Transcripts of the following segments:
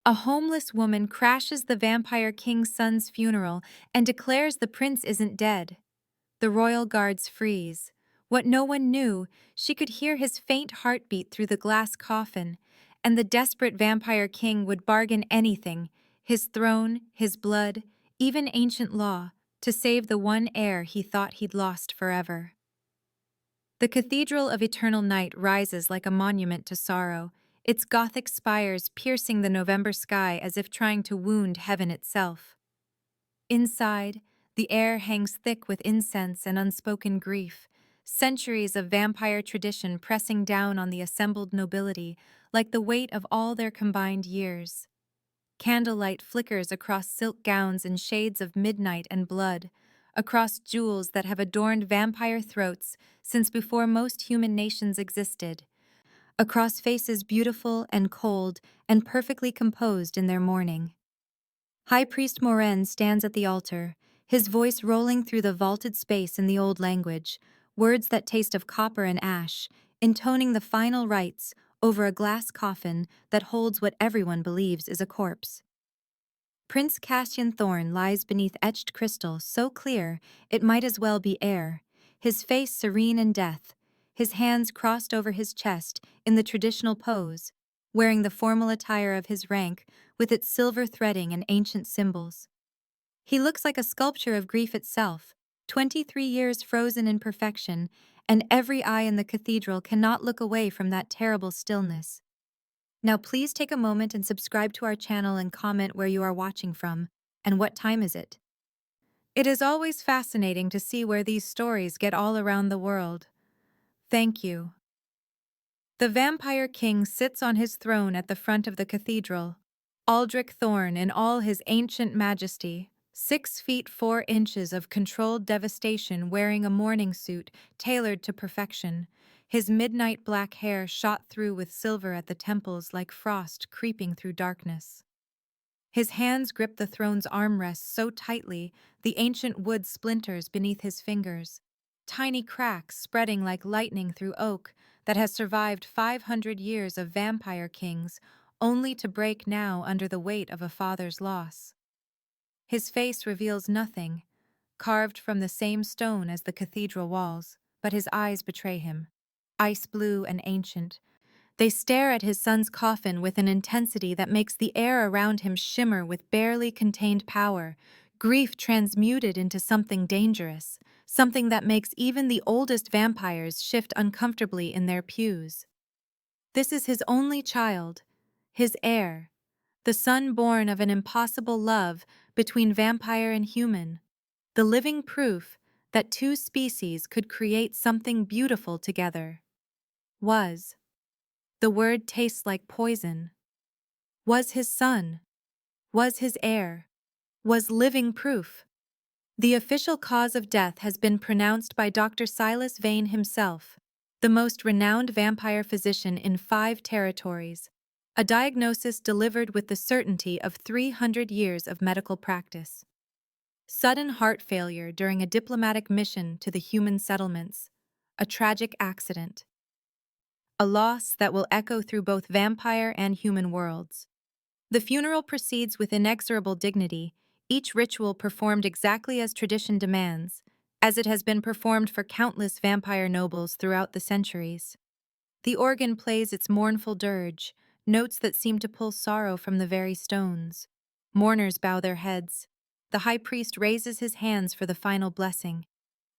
A homeless woman crashes the vampire king's son's funeral and declares the prince isn't dead. The royal guards freeze. What no one knew, she could hear his faint heartbeat through the glass coffin, and the desperate vampire king would bargain anything, his throne, his blood, even ancient law, to save the one heir he thought he'd lost forever. The Cathedral of Eternal Night rises like a monument to sorrow, its Gothic spires piercing the November sky as if trying to wound heaven itself. Inside, the air hangs thick with incense and unspoken grief, centuries of vampire tradition pressing down on the assembled nobility like the weight of all their combined years. Candlelight flickers across silk gowns and shades of midnight and blood, across jewels that have adorned vampire throats since before most human nations existed, across faces beautiful and cold and perfectly composed in their mourning. High Priest Moren stands at the altar, his voice rolling through the vaulted space in the old language, words that taste of copper and ash, intoning the final rites over a glass coffin that holds what everyone believes is a corpse. Prince Cassian Thorn lies beneath etched crystal so clear it might as well be air, his face serene in death, his hands crossed over his chest in the traditional pose, wearing the formal attire of his rank with its silver threading and ancient symbols. He looks like a sculpture of grief itself, 23 years frozen in perfection, and every eye in the cathedral cannot look away from that terrible stillness. Now please take a moment and subscribe to our channel and comment where you are watching from, and what time is it. It is always fascinating to see where these stories get all around the world. Thank you. The Vampire King sits on his throne at the front of the cathedral, Aldrich Thorn in all his ancient majesty, 6 feet 4 inches of controlled devastation wearing a mourning suit tailored to perfection, his midnight black hair shot through with silver at the temples like frost creeping through darkness. His hands grip the throne's armrests so tightly the ancient wood splinters beneath his fingers, tiny cracks spreading like lightning through oak that has survived 500 years of vampire kings, only to break now under the weight of a father's loss. His face reveals nothing, carved from the same stone as the cathedral walls, but his eyes betray him, ice blue and ancient. They stare at his son's coffin with an intensity that makes the air around him shimmer with barely contained power, grief transmuted into something dangerous, something that makes even the oldest vampires shift uncomfortably in their pews. This is his only child, his heir, the son born of an impossible love between vampire and human, the living proof that two species could create something beautiful together. Was. The word tastes like poison. Was his son. Was his heir. Was living proof. The official cause of death has been pronounced by Dr. Silas Vane himself, the most renowned vampire physician in 5 territories, a diagnosis delivered with the certainty of 300 years of medical practice. Sudden heart failure during a diplomatic mission to the human settlements, a tragic accident. A loss that will echo through both vampire and human worlds. The funeral proceeds with inexorable dignity, each ritual performed exactly as tradition demands, as it has been performed for countless vampire nobles throughout the centuries. The organ plays its mournful dirge, notes that seem to pull sorrow from the very stones. Mourners bow their heads. The high priest raises his hands for the final blessing.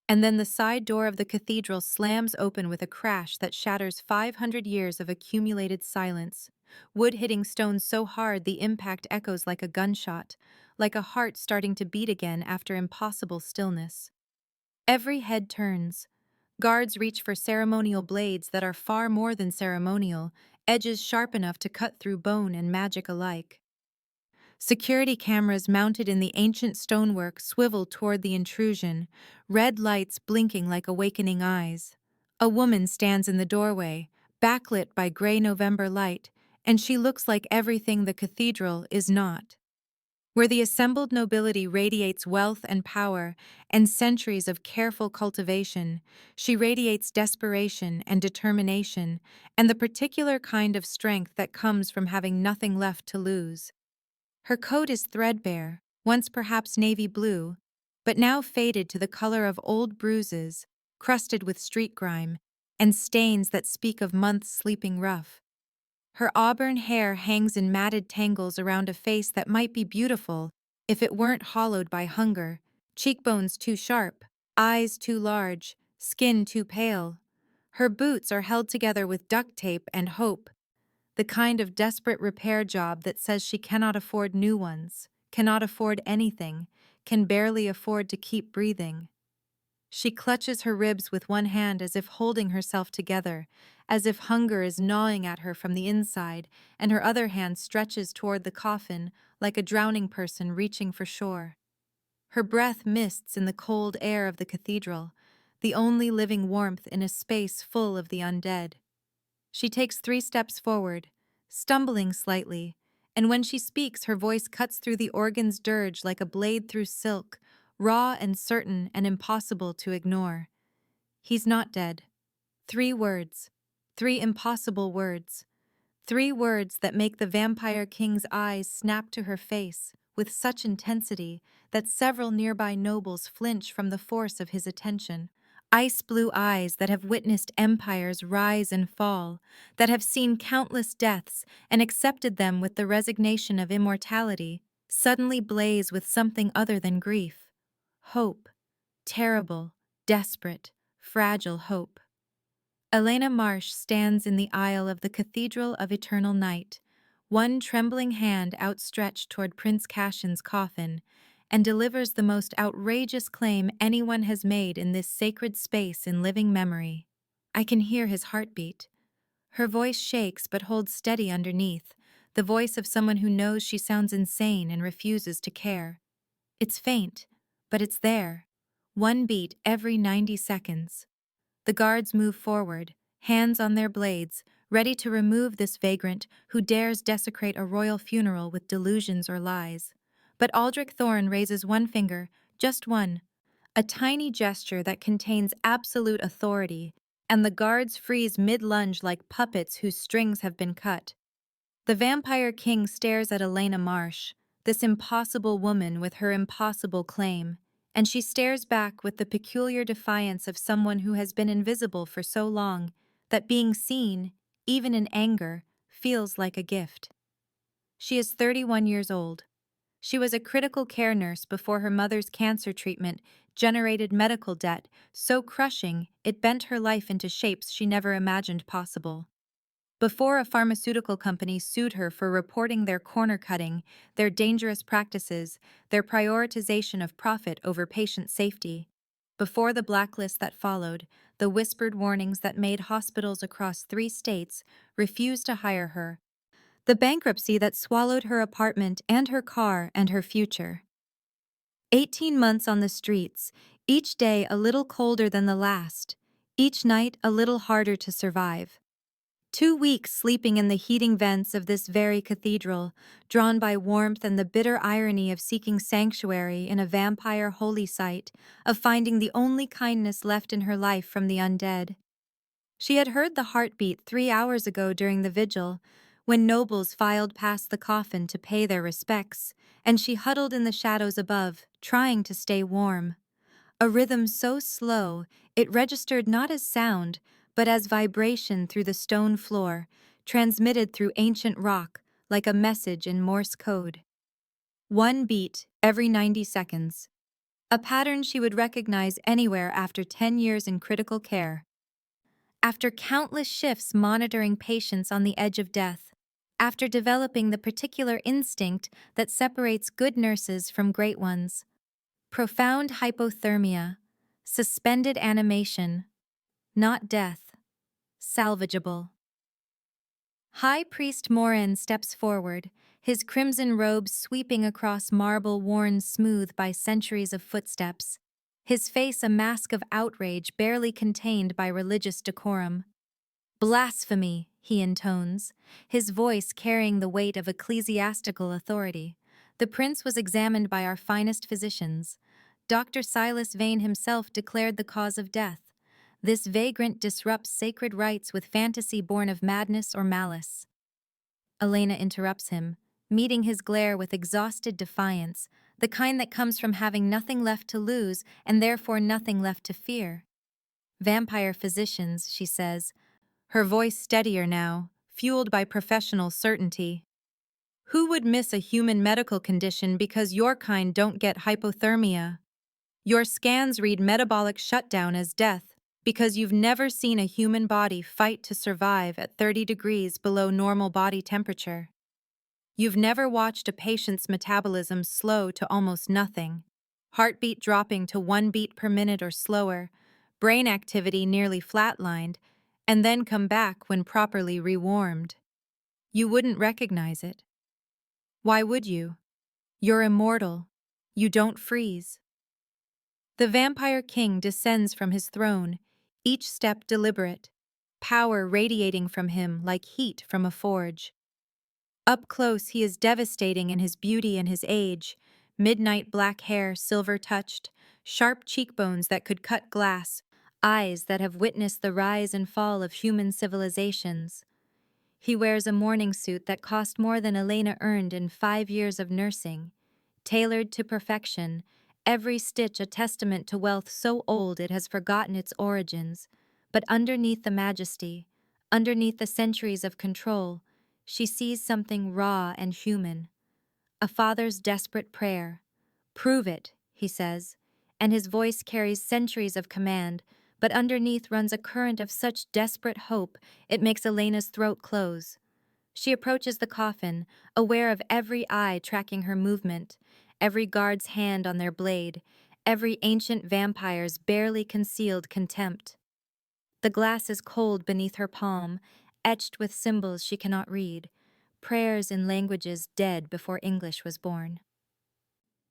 And then the side door of the cathedral slams open with a crash that shatters 500 years of accumulated silence, wood hitting stone so hard the impact echoes like a gunshot, like a heart starting to beat again after impossible stillness. Every head turns. Guards reach for ceremonial blades that are far more than ceremonial, edges sharp enough to cut through bone and magic alike. Security cameras mounted in the ancient stonework swivel toward the intrusion, red lights blinking like awakening eyes. A woman stands in the doorway, backlit by gray November light, and she looks like everything the cathedral is not. Where the assembled nobility radiates wealth and power and centuries of careful cultivation, she radiates desperation and determination and the particular kind of strength that comes from having nothing left to lose. Her coat is threadbare, once perhaps navy blue, but now faded to the color of old bruises, crusted with street grime, and stains that speak of months sleeping rough. Her auburn hair hangs in matted tangles around a face that might be beautiful if it weren't hollowed by hunger, cheekbones too sharp, eyes too large, skin too pale. Her boots are held together with duct tape and hope, the kind of desperate repair job that says she cannot afford new ones, cannot afford anything, can barely afford to keep breathing. She clutches her ribs with one hand as if holding herself together, as if hunger is gnawing at her from the inside, and her other hand stretches toward the coffin like a drowning person reaching for shore. Her breath mists in the cold air of the cathedral, the only living warmth in a space full of the undead. She takes 3 steps forward, stumbling slightly, and when she speaks, her voice cuts through the organ's dirge like a blade through silk, raw and certain and impossible to ignore. He's not dead. 3 words. 3 impossible words. 3 words that make the vampire king's eyes snap to her face with such intensity that several nearby nobles flinch from the force of his attention. Ice-blue eyes that have witnessed empires rise and fall, that have seen countless deaths and accepted them with the resignation of immortality, suddenly blaze with something other than grief. Hope. Terrible, desperate, fragile hope. Elena Marsh stands in the aisle of the Cathedral of Eternal Night, one trembling hand outstretched toward Prince Cassian's coffin, and delivers the most outrageous claim anyone has made in this sacred space in living memory. I can hear his heartbeat. Her voice shakes but holds steady underneath, the voice of someone who knows she sounds insane and refuses to care. It's faint, but it's there. 1 beat every 90 seconds. The guards move forward, hands on their blades, ready to remove this vagrant who dares desecrate a royal funeral with delusions or lies. But Aldrich Thorne raises one finger, just one, a tiny gesture that contains absolute authority, and the guards freeze mid-lunge like puppets whose strings have been cut. The vampire king stares at Elena Marsh, this impossible woman with her impossible claim, and she stares back with the peculiar defiance of someone who has been invisible for so long that being seen, even in anger, feels like a gift. She is 31 years old. She was a critical care nurse before her mother's cancer treatment generated medical debt so crushing it bent her life into shapes she never imagined possible. Before a pharmaceutical company sued her for reporting their corner cutting, their dangerous practices, their prioritization of profit over patient safety. Before the blacklist that followed, the whispered warnings that made hospitals across 3 states refuse to hire her. The bankruptcy that swallowed her apartment and her car and her future. 18 months on the streets, each day a little colder than the last, each night a little harder to survive. 2 weeks sleeping in the heating vents of this very cathedral, drawn by warmth and the bitter irony of seeking sanctuary in a vampire holy site, of finding the only kindness left in her life from the undead. She had heard the heartbeat 3 hours ago during the vigil, when nobles filed past the coffin to pay their respects, and she huddled in the shadows above, trying to stay warm. A rhythm so slow, it registered not as sound, but as vibration through the stone floor, transmitted through ancient rock like a message in Morse code. 1 beat every 90 seconds. A pattern she would recognize anywhere after 10 years in critical care. After countless shifts monitoring patients on the edge of death. After developing the particular instinct that separates good nurses from great ones. Profound hypothermia. Suspended animation. Not death. Salvageable. High Priest Morin steps forward, his crimson robe sweeping across marble worn smooth by centuries of footsteps, his face a mask of outrage barely contained by religious decorum. Blasphemy, he intones, his voice carrying the weight of ecclesiastical authority. The prince was examined by our finest physicians. Dr. Silas Vane himself declared the cause of death. This vagrant disrupts sacred rites with fantasy born of madness or malice. Elena interrupts him, meeting his glare with exhausted defiance, the kind that comes from having nothing left to lose and therefore nothing left to fear. Vampire physicians, she says, her voice steadier now, fueled by professional certainty. Who would miss a human medical condition because your kind don't get hypothermia? Your scans read metabolic shutdown as death because you've never seen a human body fight to survive at 30 degrees below normal body temperature. You've never watched a patient's metabolism slow to almost nothing, heartbeat dropping to 1 beat per minute or slower, brain activity nearly flatlined, and then come back when properly rewarmed. You wouldn't recognize it. Why would you? You're immortal. You don't freeze. The vampire king descends from his throne, each step deliberate, power radiating from him like heat from a forge. Up close he is devastating in his beauty and his age, midnight black hair silver-touched, sharp cheekbones that could cut glass, eyes that have witnessed the rise and fall of human civilizations. He wears a mourning suit that cost more than Elena earned in 5 years of nursing, tailored to perfection, every stitch a testament to wealth so old it has forgotten its origins. But underneath the majesty, underneath the centuries of control, she sees something raw and human. A father's desperate prayer. "Prove it," he says, and his voice carries centuries of command, but underneath runs a current of such desperate hope it makes Elena's throat close. She approaches the coffin, aware of every eye tracking her movement, every guard's hand on their blade, every ancient vampire's barely concealed contempt. The glass is cold beneath her palm, etched with symbols she cannot read, prayers in languages dead before English was born.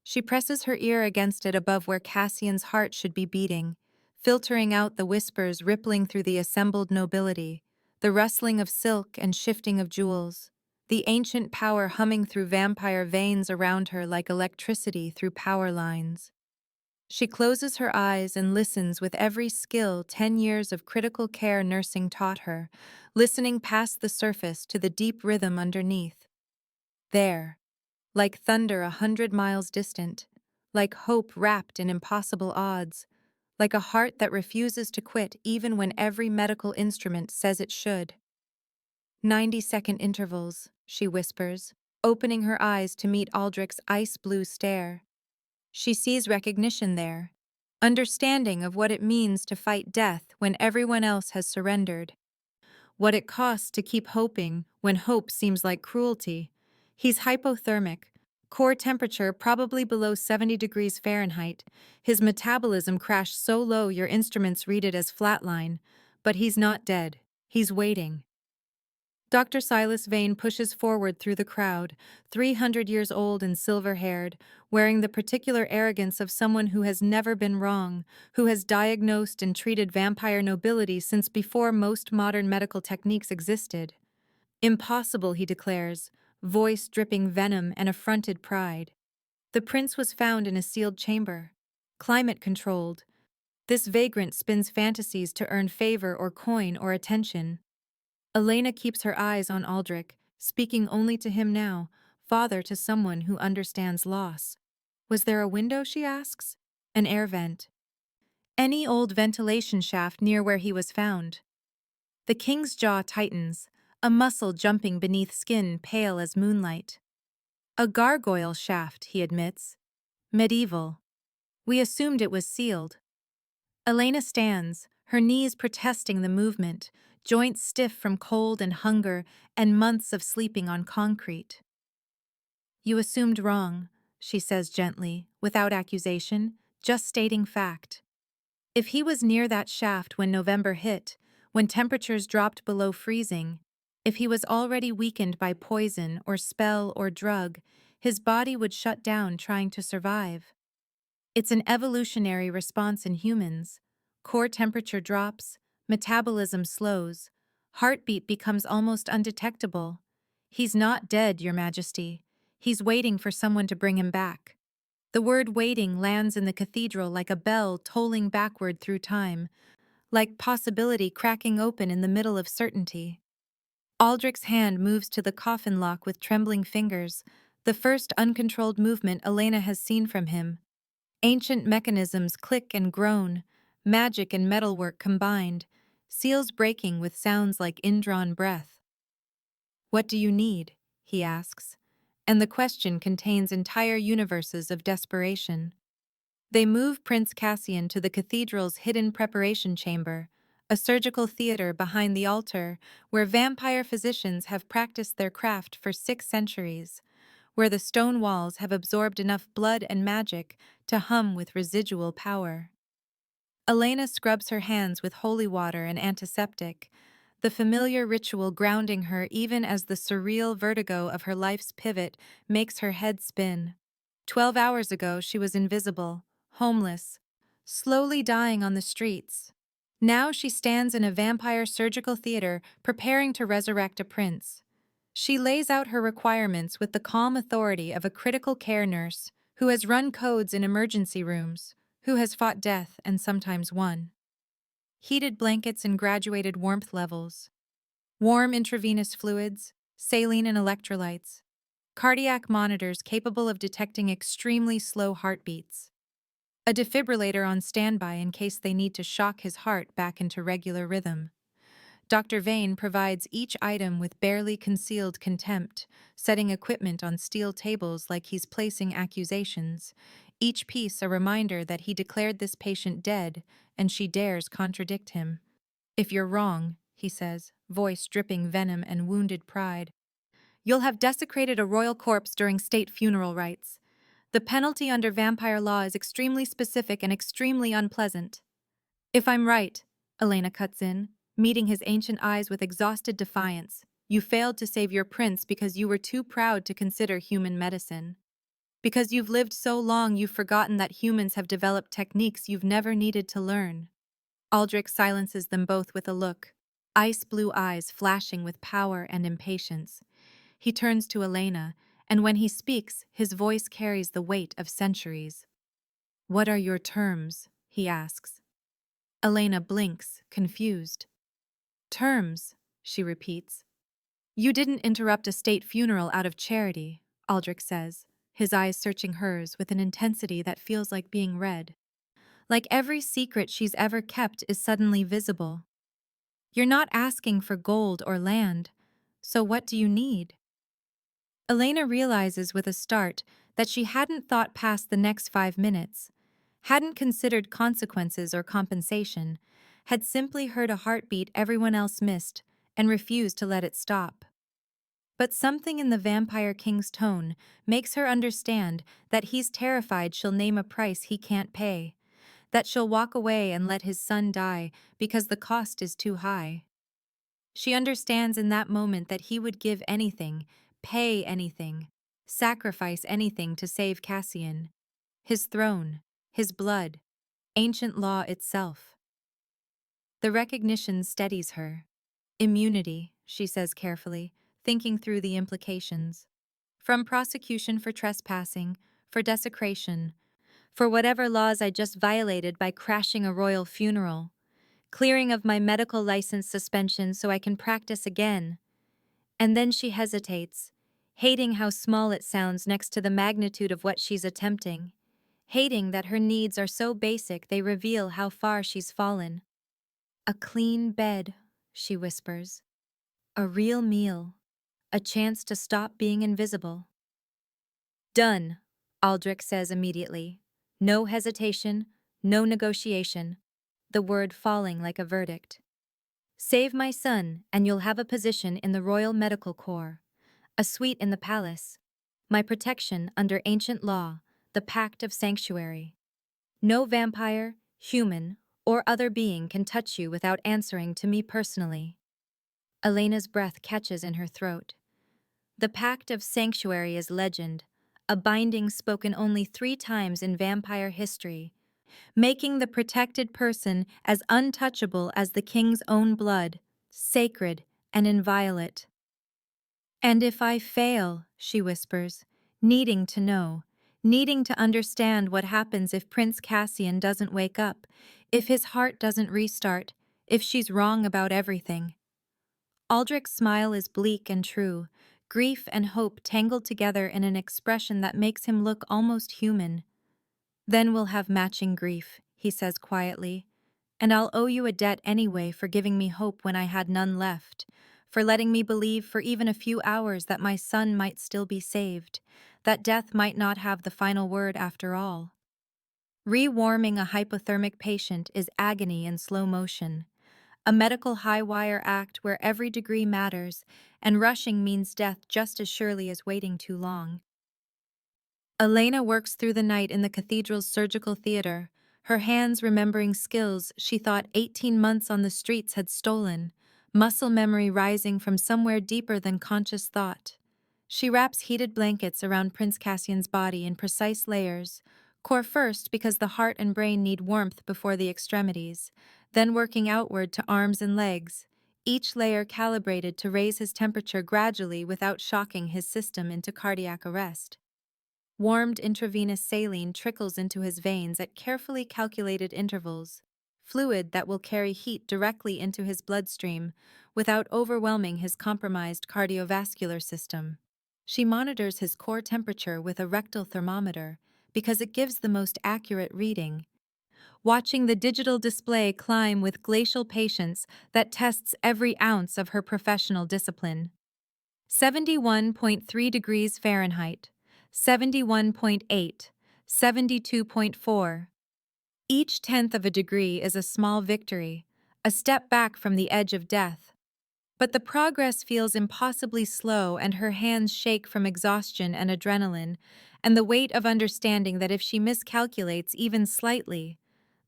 She presses her ear against it above where Cassian's heart should be beating, filtering out the whispers rippling through the assembled nobility, the rustling of silk and shifting of jewels, the ancient power humming through vampire veins around her like electricity through power lines. She closes her eyes and listens with every skill 10 years of critical care nursing taught her, listening past the surface to the deep rhythm underneath. There, like thunder 100 miles distant, like hope wrapped in impossible odds, like a heart that refuses to quit even when every medical instrument says it should. 90-second intervals, she whispers, opening her eyes to meet Aldrich's ice-blue stare. She sees recognition there, understanding of what it means to fight death when everyone else has surrendered, what it costs to keep hoping when hope seems like cruelty. He's hypothermic, core temperature probably below 70 degrees Fahrenheit. His metabolism crashed so low your instruments read it as flatline, but he's not dead. He's waiting. Dr. Silas Vane pushes forward through the crowd, 300 years old and silver-haired, wearing the particular arrogance of someone who has never been wrong, who has diagnosed and treated vampire nobility since before most modern medical techniques existed. Impossible, he declares, voice dripping venom and affronted pride. The prince was found in a sealed chamber, climate-controlled. This vagrant spins fantasies to earn favor or coin or attention. Elena keeps her eyes on Aldrich, speaking only to him now, father to someone who understands loss. Was there a window, she asks? An air vent. Any old ventilation shaft near where he was found. The king's jaw tightens, a muscle jumping beneath skin pale as moonlight. A gargoyle shaft, he admits. Medieval. We assumed it was sealed. Elena stands, her knees protesting the movement, joints stiff from cold and hunger and months of sleeping on concrete. You assumed wrong, she says gently, without accusation, just stating fact. If he was near that shaft when November hit, when temperatures dropped below freezing, if he was already weakened by poison or spell or drug, his body would shut down trying to survive. It's an evolutionary response in humans. Core temperature drops, metabolism slows, heartbeat becomes almost undetectable. He's not dead, Your Majesty. He's waiting for someone to bring him back. The word waiting lands in the cathedral like a bell tolling backward through time, like possibility cracking open in the middle of certainty. Aldrich's hand moves to the coffin lock with trembling fingers, the first uncontrolled movement Elena has seen from him. Ancient mechanisms click and groan, magic and metalwork combined, seals breaking with sounds like indrawn breath. "What do you need?" he asks, and the question contains entire universes of desperation. They move Prince Cassian to the cathedral's hidden preparation chamber, a surgical theater behind the altar where vampire physicians have practiced their craft for 6 centuries, where the stone walls have absorbed enough blood and magic to hum with residual power. Elena scrubs her hands with holy water and antiseptic, the familiar ritual grounding her even as the surreal vertigo of her life's pivot makes her head spin. 12 hours ago, she was invisible, homeless, slowly dying on the streets. Now she stands in a vampire surgical theater preparing to resurrect a prince. She lays out her requirements with the calm authority of a critical care nurse who has run codes in emergency rooms, who has fought death and sometimes won. Heated blankets and graduated warmth levels, warm intravenous fluids, saline and electrolytes, cardiac monitors capable of detecting extremely slow heartbeats, a defibrillator on standby in case they need to shock his heart back into regular rhythm. Dr. Vane provides each item with barely concealed contempt, setting equipment on steel tables like he's placing accusations, each piece a reminder that he declared this patient dead and she dares contradict him. "If you're wrong," he says, voice dripping venom and wounded pride, "you'll have desecrated a royal corpse during state funeral rites. The penalty under vampire law is extremely specific and extremely unpleasant." "If I'm right," Elena cuts in, meeting his ancient eyes with exhausted defiance, "you failed to save your prince because you were too proud to consider human medicine. Because you've lived so long, you've forgotten that humans have developed techniques you've never needed to learn." Aldrich silences them both with a look, ice blue eyes flashing with power and impatience. He turns to Elena, and when he speaks, his voice carries the weight of centuries. "What are your terms?" he asks. Elena blinks, confused. "Terms," she repeats. "You didn't interrupt a state funeral out of charity," Aldrich says, his eyes searching hers with an intensity that feels like being read. Like every secret she's ever kept is suddenly visible. "You're not asking for gold or land, so what do you need?" Elena realizes with a start that she hadn't thought past the next 5 minutes, hadn't considered consequences or compensation, had simply heard a heartbeat everyone else missed and refused to let it stop. But something in the Vampire King's tone makes her understand that he's terrified she'll name a price he can't pay, that she'll walk away and let his son die because the cost is too high. She understands in that moment that he would give anything, pay anything, sacrifice anything to save Cassian, his throne, his blood, ancient law itself. The recognition steadies her. "Immunity," she says carefully, thinking through the implications. "From prosecution for trespassing, for desecration, for whatever laws I just violated by crashing a royal funeral. Clearing of my medical license suspension so I can practice again." And then she hesitates, hating how small it sounds next to the magnitude of what she's attempting, hating that her needs are so basic they reveal how far she's fallen. "A clean bed," she whispers. "A real meal. A chance to stop being invisible." "Done," Aldrich says immediately. No hesitation, no negotiation, the word falling like a verdict. "Save my son, and you'll have a position in the Royal Medical Corps, a suite in the palace, my protection under ancient law, the Pact of Sanctuary. No vampire, human, or other being can touch you without answering to me personally." Elena's breath catches in her throat. The Pact of Sanctuary is legend, a binding spoken only 3 times in vampire history, making the protected person as untouchable as the king's own blood, sacred and inviolate. "And if I fail," she whispers, needing to know, needing to understand what happens if Prince Cassian doesn't wake up, if his heart doesn't restart, if she's wrong about everything. Aldrich's smile is bleak and true, grief and hope tangled together in an expression that makes him look almost human. "Then we'll have matching grief," he says quietly. "And I'll owe you a debt anyway for giving me hope when I had none left, for letting me believe for even a few hours that my son might still be saved, that death might not have the final word after all." Rewarming a hypothermic patient is agony in slow motion, a medical high-wire act where every degree matters, and rushing means death just as surely as waiting too long. Elena works through the night in the cathedral's surgical theater, her hands remembering skills she thought 18 months on the streets had stolen, muscle memory rising from somewhere deeper than conscious thought. She wraps heated blankets around Prince Cassian's body in precise layers, core first because the heart and brain need warmth before the extremities, then working outward to arms and legs, each layer calibrated to raise his temperature gradually without shocking his system into cardiac arrest. Warmed intravenous saline trickles into his veins at carefully calculated intervals, fluid that will carry heat directly into his bloodstream without overwhelming his compromised cardiovascular system. She monitors his core temperature with a rectal thermometer because it gives the most accurate reading, watching the digital display climb with glacial patience that tests every ounce of her professional discipline. 71.3 degrees Fahrenheit, 71.8, 72.4. Each tenth of a degree is a small victory, a step back from the edge of death. But the progress feels impossibly slow, and her hands shake from exhaustion and adrenaline, and the weight of understanding that if she miscalculates even slightly,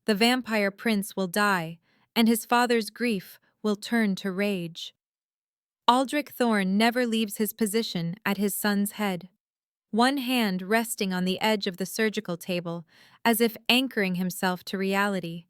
the vampire prince will die, and his father's grief will turn to rage. Aldrich Thorne never leaves his position at his son's head, one hand resting on the edge of the surgical table, as if anchoring himself to reality.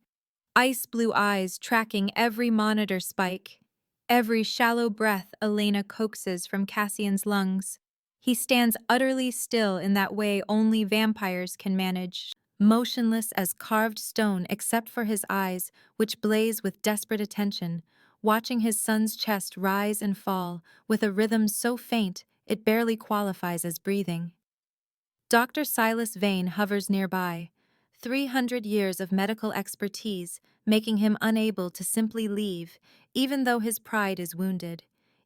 Ice-blue eyes tracking every monitor spike, every shallow breath Elena coaxes from Cassian's lungs. He stands utterly still in that way only vampires can manage, motionless as carved stone except for his eyes, which blaze with desperate attention, watching his son's chest rise and fall with a rhythm so faint it barely qualifies as breathing. Dr. Silas Vane hovers nearby, 300 years of medical expertise making him unable to simply leave, even though his pride is wounded,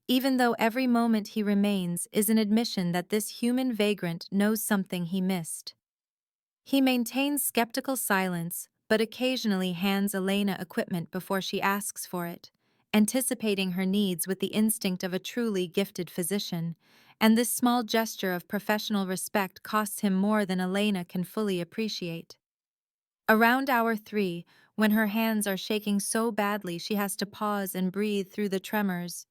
even though every moment he remains is an admission that this human vagrant knows something he missed. He maintains skeptical silence, but occasionally hands Elena equipment before she asks for it, anticipating her needs with the instinct of a truly gifted physician, and this small gesture of professional respect costs him more than Elena can fully appreciate. Around hour 3, when her hands are shaking so badly she has to pause and breathe through the tremors,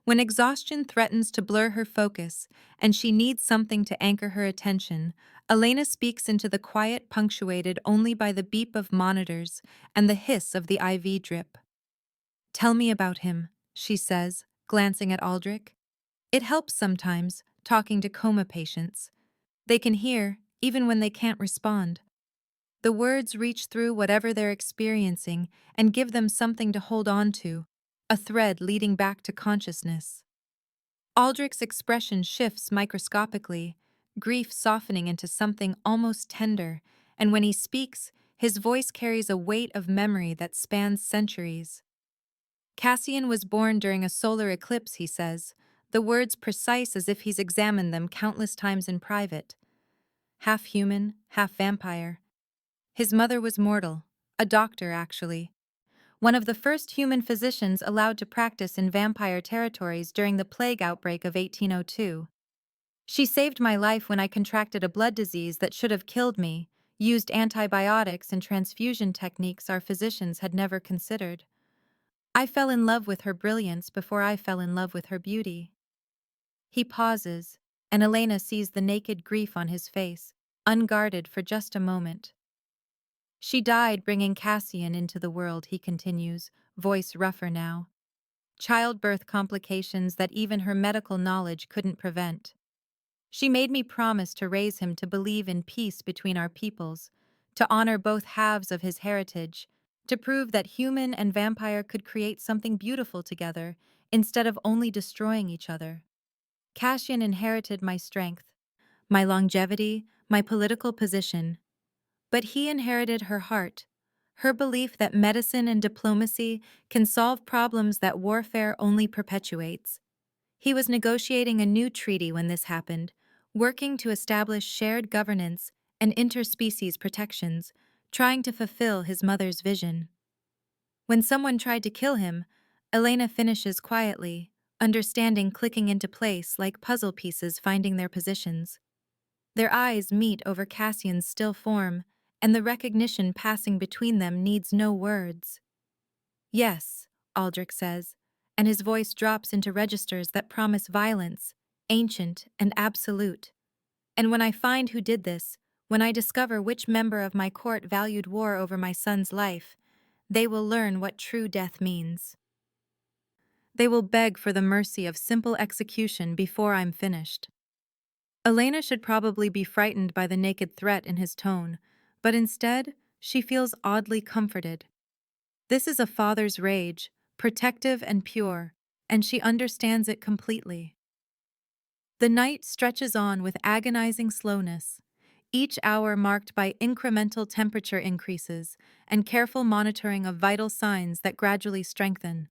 when exhaustion threatens to blur her focus and she needs something to anchor her attention, Elena speaks into the quiet punctuated only by the beep of monitors and the hiss of the IV drip. "Tell me about him," she says, glancing at Aldrich. "It helps sometimes, talking to coma patients. They can hear, even when they can't respond. The words reach through whatever they're experiencing and give them something to hold on to, a thread leading back to consciousness." Aldrich's expression shifts microscopically, grief softening into something almost tender, and when he speaks, his voice carries a weight of memory that spans centuries. "Cassian was born during a solar eclipse," he says, the words precise as if he's examined them countless times in private. Half human, half vampire. His mother was mortal, a doctor actually, one of the first human physicians allowed to practice in vampire territories during the plague outbreak of 1802. "She saved my life when I contracted a blood disease that should have killed me, used antibiotics and transfusion techniques our physicians had never considered. I fell in love with her brilliance before I fell in love with her beauty." He pauses, and Elena sees the naked grief on his face, unguarded for just a moment. "She died bringing Cassian into the world," he continues, voice rougher now. "Childbirth complications that even her medical knowledge couldn't prevent. She made me promise to raise him to believe in peace between our peoples, to honor both halves of his heritage, to prove that human and vampire could create something beautiful together instead of only destroying each other. Cassian inherited my strength, my longevity, my political position, but he inherited her heart, her belief that medicine and diplomacy can solve problems that warfare only perpetuates. He was negotiating a new treaty when this happened, working to establish shared governance and interspecies protections, trying to fulfill his mother's vision. When someone tried to kill him, Elena finishes quietly, understanding clicking into place like puzzle pieces finding their positions. Their eyes meet over Cassian's still form, and the recognition passing between them needs no words. Yes, Aldrich says, and his voice drops into registers that promise violence, ancient and absolute. And when I find who did this, when I discover which member of my court valued war over my son's life, they will learn what true death means. They will beg for the mercy of simple execution before I'm finished. Elena should probably be frightened by the naked threat in his tone, but instead, she feels oddly comforted. This is a father's rage, protective and pure, and she understands it completely. The night stretches on with agonizing slowness, each hour marked by incremental temperature increases and careful monitoring of vital signs that gradually strengthen.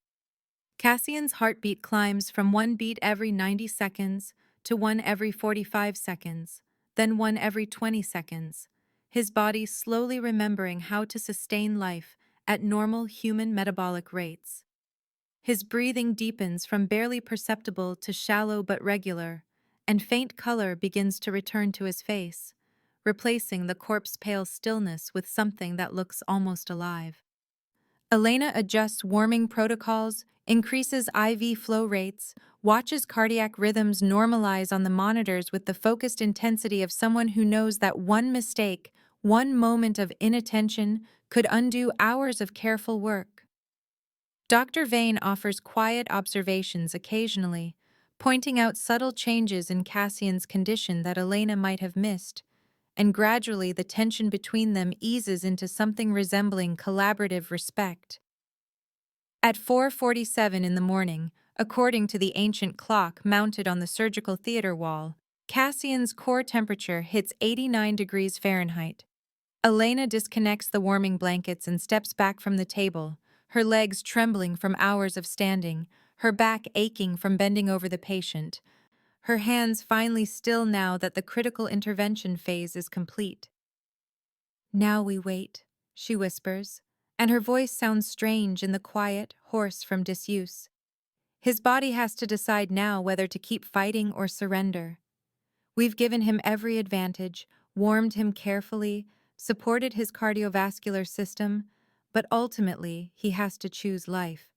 Cassian's heartbeat climbs from one beat every 90 seconds to one every 45 seconds, then one every 20 seconds, his body slowly remembering how to sustain life at normal human metabolic rates. His breathing deepens from barely perceptible to shallow but regular, and faint color begins to return to his face, replacing the corpse-pale stillness with something that looks almost alive. Elena adjusts warming protocols, increases IV flow rates, watches cardiac rhythms normalize on the monitors with the focused intensity of someone who knows that one mistake, one moment of inattention, could undo hours of careful work. Dr. Vane offers quiet observations occasionally, pointing out subtle changes in Cassian's condition that Elena might have missed, and gradually the tension between them eases into something resembling collaborative respect. At 4:47 in the morning, according to the ancient clock mounted on the surgical theater wall, Cassian's core temperature hits 89 degrees Fahrenheit. Elena disconnects the warming blankets and steps back from the table, her legs trembling from hours of standing, her back aching from bending over the patient, her hands finally still now that the critical intervention phase is complete. "Now we wait," she whispers, and her voice sounds strange in the quiet, hoarse from disuse. His body has to decide now whether to keep fighting or surrender. We've given him every advantage, warmed him carefully, supported his cardiovascular system, but ultimately he has to choose life.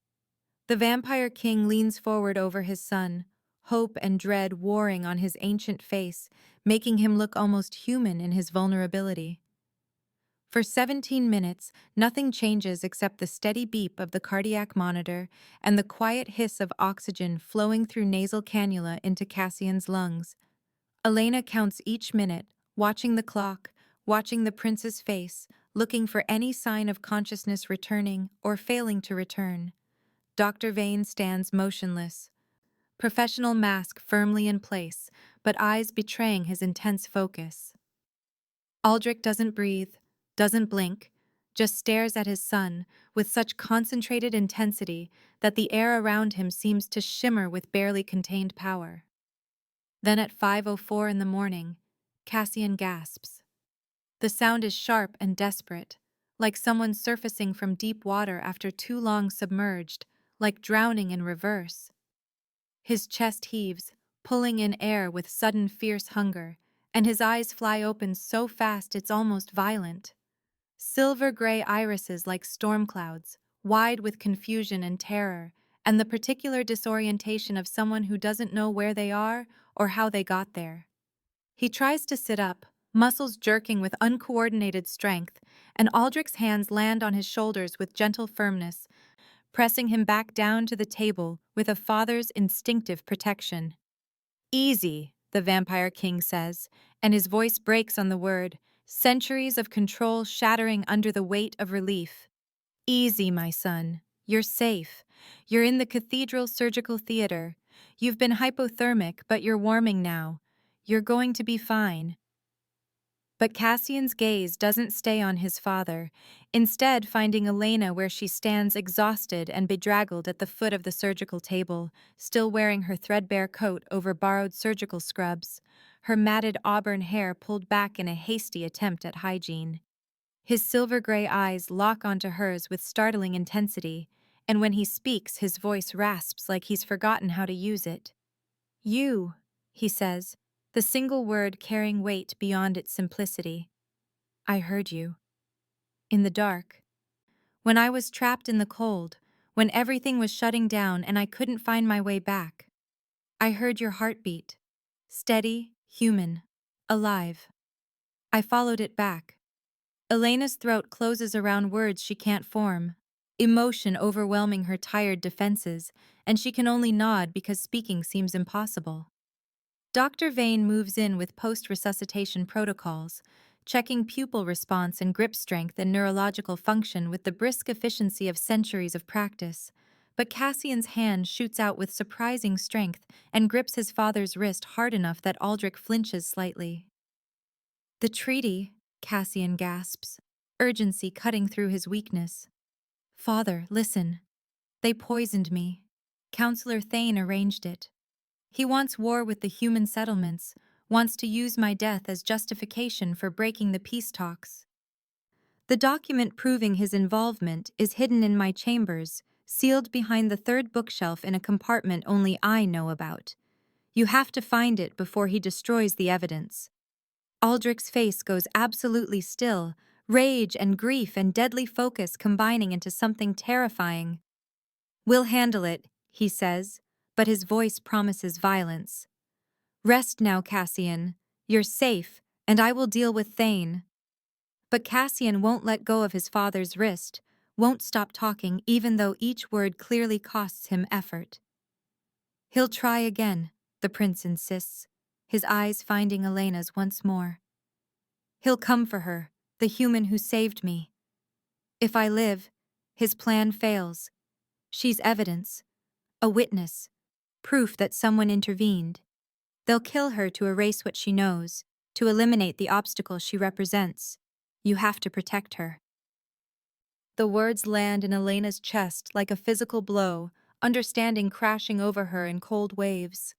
The vampire king leans forward over his son, hope and dread warring on his ancient face, making him look almost human in his vulnerability. For 17 minutes, nothing changes except the steady beep of the cardiac monitor and the quiet hiss of oxygen flowing through nasal cannula into Cassian's lungs. Elena counts each minute, watching the clock, watching the prince's face, looking for any sign of consciousness returning or failing to return. Dr. Vane stands motionless, professional mask firmly in place, but eyes betraying his intense focus. Aldrich doesn't breathe, doesn't blink, just stares at his son with such concentrated intensity that the air around him seems to shimmer with barely contained power. Then at 5:04 in the morning, Cassian gasps. The sound is sharp and desperate, like someone surfacing from deep water after too long submerged, like drowning in reverse. His chest heaves, pulling in air with sudden fierce hunger, and his eyes fly open so fast it's almost violent. Silver-gray irises like storm clouds, wide with confusion and terror, and the particular disorientation of someone who doesn't know where they are or how they got there. He tries to sit up, muscles jerking with uncoordinated strength, and Aldrich's hands land on his shoulders with gentle firmness, pressing him back down to the table with a father's instinctive protection. "Easy," the vampire king says, and his voice breaks on the word, centuries of control shattering under the weight of relief. Easy, my son. You're safe. You're in the cathedral surgical theater. You've been hypothermic, but you're warming now. You're going to be fine. But Cassian's gaze doesn't stay on his father, instead finding Elena where she stands exhausted and bedraggled at the foot of the surgical table, still wearing her threadbare coat over borrowed surgical scrubs, her matted auburn hair pulled back in a hasty attempt at hygiene. His silver-gray eyes lock onto hers with startling intensity, and when he speaks, his voice rasps like he's forgotten how to use it. You, he says, the single word carrying weight beyond its simplicity. I heard you. In the dark. When I was trapped in the cold, when everything was shutting down and I couldn't find my way back. I heard your heartbeat. Steady, human, alive. I followed it back. Elena's throat closes around words she can't form, emotion overwhelming her tired defenses, and she can only nod because speaking seems impossible. Dr. Vane moves in with post-resuscitation protocols, checking pupil response and grip strength and neurological function with the brisk efficiency of centuries of practice. But Cassian's hand shoots out with surprising strength and grips his father's wrist hard enough that Aldrich flinches slightly. The treaty, Cassian gasps, urgency cutting through his weakness. Father, listen. They poisoned me. Counselor Thane arranged it. He wants war with the human settlements, wants to use my death as justification for breaking the peace talks. The document proving his involvement is hidden in my chambers, sealed behind the third bookshelf in a compartment only I know about. You have to find it before he destroys the evidence. Aldrich's face goes absolutely still, rage and grief and deadly focus combining into something terrifying. We'll handle it, he says, but his voice promises violence. Rest now, Cassian. You're safe, and I will deal with Thane. But Cassian won't let go of his father's wrist, won't stop talking even though each word clearly costs him effort. He'll try again, the prince insists, his eyes finding Elena's once more. He'll come for her, the human who saved me. If I live, his plan fails. She's evidence, a witness, proof that someone intervened. They'll kill her to erase what she knows, to eliminate the obstacle she represents. You have to protect her. The words land in Elena's chest like a physical blow, understanding crashing over her in cold waves.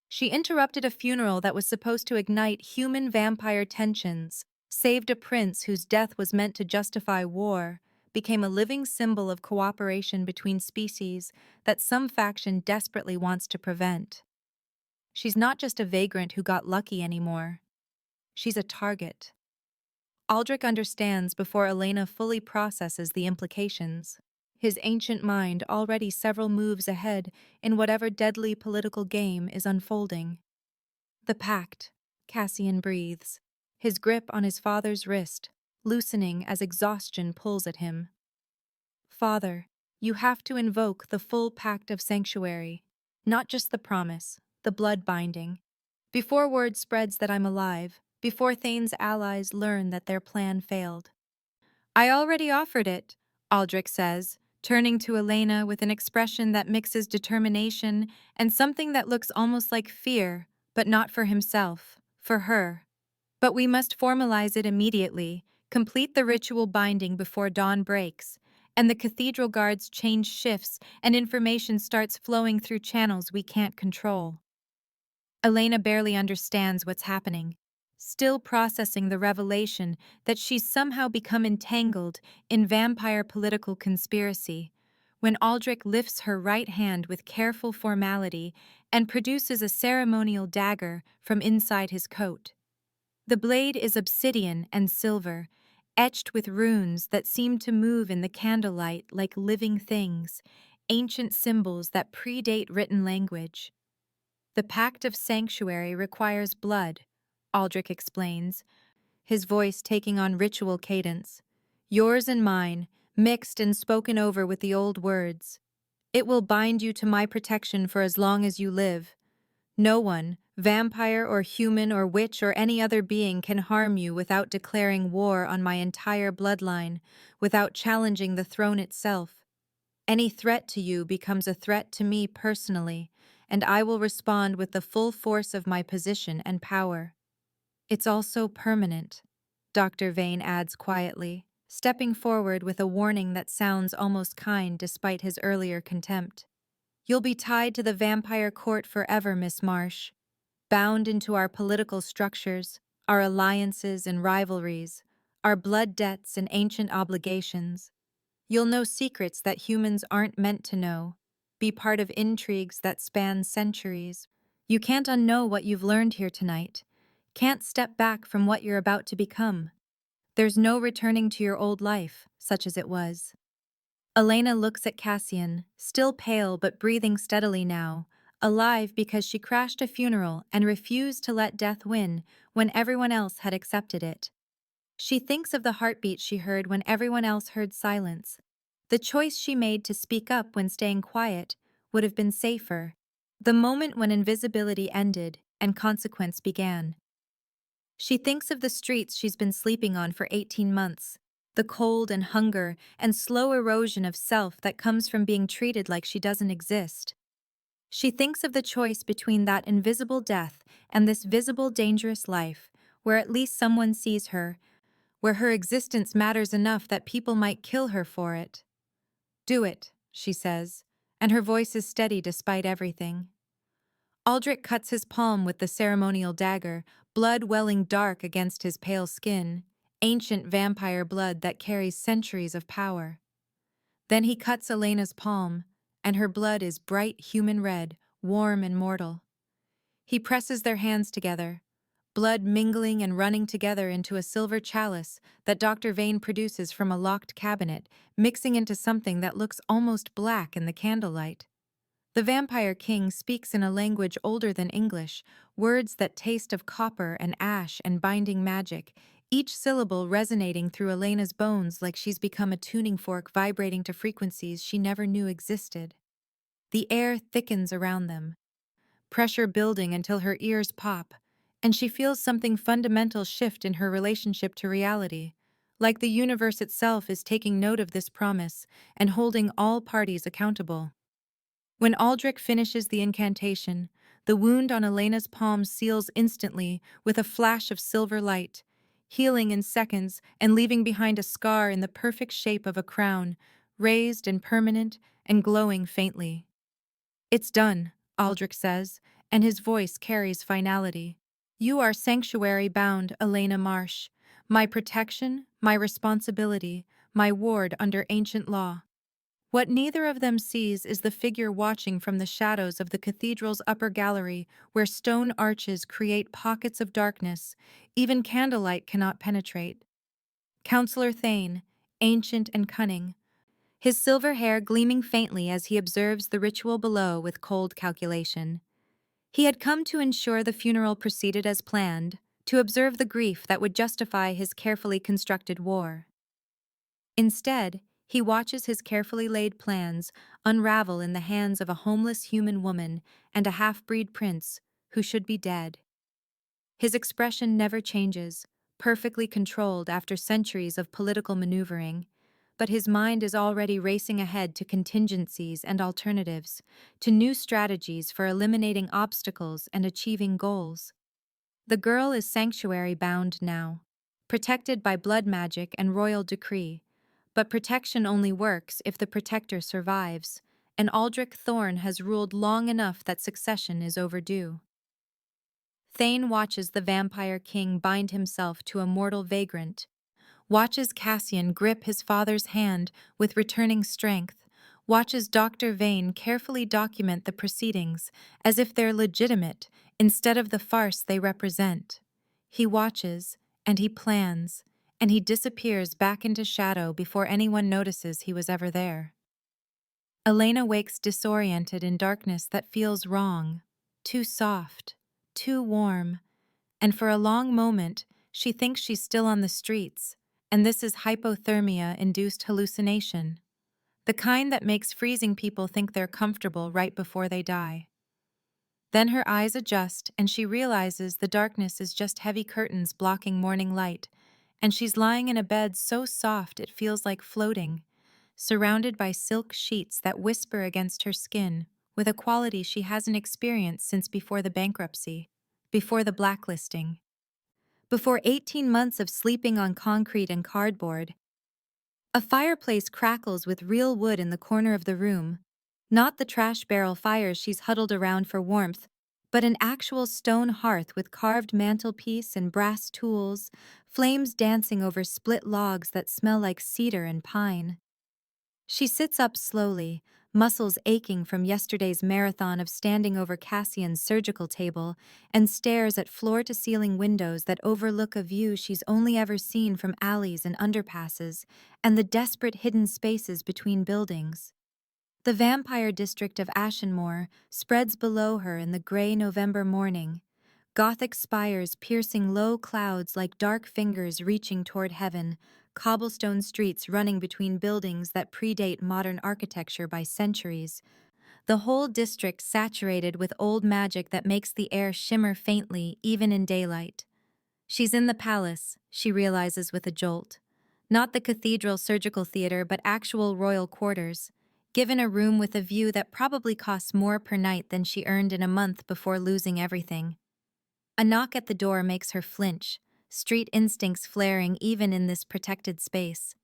She interrupted a funeral that was supposed to ignite human-vampire tensions, saved a prince whose death was meant to justify war, became a living symbol of cooperation between species that some faction desperately wants to prevent. She's not just a vagrant who got lucky anymore. She's a target. Aldrich understands before Elena fully processes the implications. His ancient mind already several moves ahead in whatever deadly political game is unfolding. The pact, Cassian breathes, his grip on his father's wrist, loosening as exhaustion pulls at him. Father, you have to invoke the full pact of sanctuary, not just the promise, the blood binding. Before word spreads that I'm alive, before Thane's allies learn that their plan failed. I already offered it, Aldrich says, turning to Elena with an expression that mixes determination and something that looks almost like fear, but not for himself, for her. But we must formalize it immediately, complete the ritual binding before dawn breaks, and the cathedral guards change shifts and information starts flowing through channels we can't control. Elena barely understands what's happening, still processing the revelation that she's somehow become entangled in vampire political conspiracy, when Aldrich lifts her right hand with careful formality and produces a ceremonial dagger from inside his coat. The blade is obsidian and silver, etched with runes that seem to move in the candlelight like living things, ancient symbols that predate written language. The Pact of Sanctuary requires blood, Aldrich explains, his voice taking on ritual cadence. Yours and mine, mixed and spoken over with the old words. It will bind you to my protection for as long as you live. No one, Vampire or human or witch or any other being can harm you without declaring war on my entire bloodline, without challenging the throne itself. Any threat to you becomes a threat to me personally, and I will respond with the full force of my position and power. It's also permanent, Dr. Vane adds quietly, stepping forward with a warning that sounds almost kind despite his earlier contempt. You'll be tied to the vampire court forever, Miss Marsh, bound into our political structures, our alliances and rivalries, our blood debts and ancient obligations. You'll know secrets that humans aren't meant to know, be part of intrigues that span centuries. You can't unknow what you've learned here tonight, can't step back from what you're about to become. There's no returning to your old life, such as it was. Elena looks at Cassian, still pale but breathing steadily now, alive because she crashed a funeral and refused to let death win when everyone else had accepted it. She thinks of the heartbeat she heard when everyone else heard silence. The choice she made to speak up when staying quiet would have been safer. The moment when invisibility ended and consequence began. She thinks of the streets she's been sleeping on for 18 months, the cold and hunger and slow erosion of self that comes from being treated like she doesn't exist. She thinks of the choice between that invisible death and this visible dangerous life, where at least someone sees her, where her existence matters enough that people might kill her for it. Do it, she says, and her voice is steady despite everything. Aldrich cuts his palm with the ceremonial dagger, blood welling dark against his pale skin, ancient vampire blood that carries centuries of power. Then he cuts Elena's palm, and her blood is bright human red, warm and mortal. He presses their hands together, blood mingling and running together into a silver chalice that Dr. Vane produces from a locked cabinet, mixing into something that looks almost black in the candlelight. The Vampire King speaks in a language older than English, words that taste of copper and ash and binding magic, each syllable resonating through Elena's bones like she's become a tuning fork vibrating to frequencies she never knew existed. The air thickens around them, pressure building until her ears pop, and she feels something fundamental shift in her relationship to reality, like the universe itself is taking note of this promise and holding all parties accountable. When Aldrich finishes the incantation, the wound on Elena's palm seals instantly with a flash of silver light, healing in seconds and leaving behind a scar in the perfect shape of a crown, raised and permanent and glowing faintly. It's done, Aldrich says, and his voice carries finality. You are sanctuary-bound, Elena Marsh, my protection, my responsibility, my ward under ancient law. What neither of them sees is the figure watching from the shadows of the cathedral's upper gallery, where stone arches create pockets of darkness even candlelight cannot penetrate. Counselor Thane, ancient and cunning, his silver hair gleaming faintly as he observes the ritual below with cold calculation. He had come to ensure the funeral proceeded as planned, to observe the grief that would justify his carefully constructed war. Instead, he watches his carefully laid plans unravel in the hands of a homeless human woman and a half-breed prince who should be dead. His expression never changes, perfectly controlled after centuries of political maneuvering, but his mind is already racing ahead to contingencies and alternatives, to new strategies for eliminating obstacles and achieving goals. The girl is sanctuary-bound now, protected by blood magic and royal decree, but protection only works if the protector survives, and Aldrich Thorne has ruled long enough that succession is overdue. Thane watches the Vampire King bind himself to a mortal vagrant, watches Cassian grip his father's hand with returning strength, watches Dr. Vane carefully document the proceedings as if they're legitimate instead of the farce they represent. He watches, and he plans, and he disappears back into shadow before anyone notices he was ever there. Elena wakes disoriented in darkness that feels wrong, too soft, too warm, and for a long moment she thinks she's still on the streets, and this is hypothermia-induced hallucination, the kind that makes freezing people think they're comfortable right before they die. Then her eyes adjust and she realizes the darkness is just heavy curtains blocking morning light, and she's lying in a bed so soft it feels like floating, surrounded by silk sheets that whisper against her skin with a quality she hasn't experienced since before the bankruptcy, before the blacklisting, before 18 months of sleeping on concrete and cardboard. A fireplace crackles with real wood in the corner of the room, not the trash barrel fires she's huddled around for warmth, but an actual stone hearth with carved mantelpiece and brass tools, flames dancing over split logs that smell like cedar and pine. She sits up slowly, muscles aching from yesterday's marathon of standing over Cassian's surgical table, and stares at floor-to-ceiling windows that overlook a view she's only ever seen from alleys and underpasses, and the desperate hidden spaces between buildings. The vampire district of Ashenmoor spreads below her in the gray November morning, Gothic spires piercing low clouds like dark fingers reaching toward heaven, cobblestone streets running between buildings that predate modern architecture by centuries. The whole district saturated with old magic that makes the air shimmer faintly even in daylight. She's in the palace, she realizes with a jolt. Not the cathedral surgical theater, but actual royal quarters, given a room with a view that probably costs more per night than she earned in a month before losing everything. A knock at the door makes her flinch, street instincts flaring even in this protected space.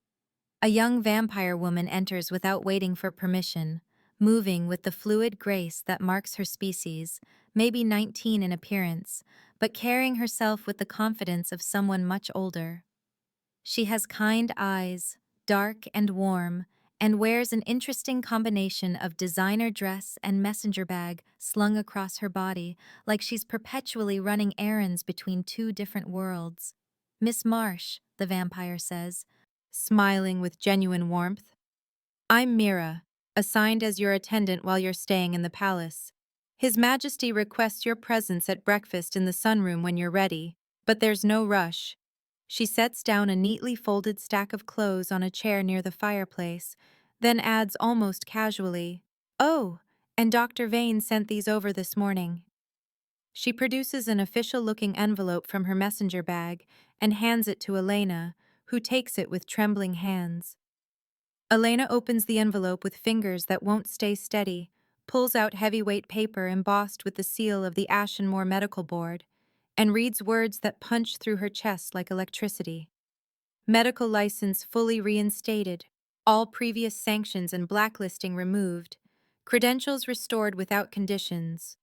A young vampire woman enters without waiting for permission, moving with the fluid grace that marks her species, maybe 19 in appearance, but carrying herself with the confidence of someone much older. She has kind eyes, dark and warm, and wears an interesting combination of designer dress and messenger bag slung across her body, like she's perpetually running errands between two different worlds. "Miss Marsh," the vampire says, smiling with genuine warmth. "I'm Mira, assigned as your attendant while you're staying in the palace. His Majesty requests your presence at breakfast in the sunroom when you're ready, but there's no rush." She sets down a neatly folded stack of clothes on a chair near the fireplace, then adds almost casually, "Oh, and Dr. Vane sent these over this morning." She produces an official-looking envelope from her messenger bag and hands it to Elena, who takes it with trembling hands. Elena opens the envelope with fingers that won't stay steady, pulls out heavyweight paper embossed with the seal of the Ashenmoor Medical Board, and reads words that punch through her chest like electricity. Medical license fully reinstated, all previous sanctions and blacklisting removed, credentials restored without conditions.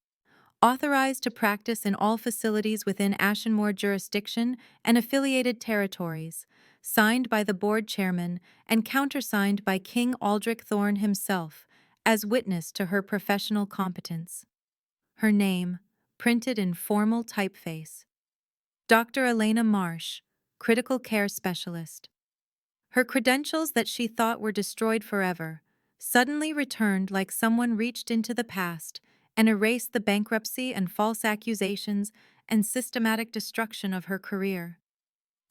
Authorized to practice in all facilities within Ashenmoor jurisdiction and affiliated territories, signed by the board chairman and countersigned by King Aldrich Thorne himself, as witness to her professional competence. Her name, printed in formal typeface. Dr. Elena Marsh, critical care specialist. Her credentials that she thought were destroyed forever, suddenly returned like someone reached into the past and erased the bankruptcy and false accusations and systematic destruction of her career.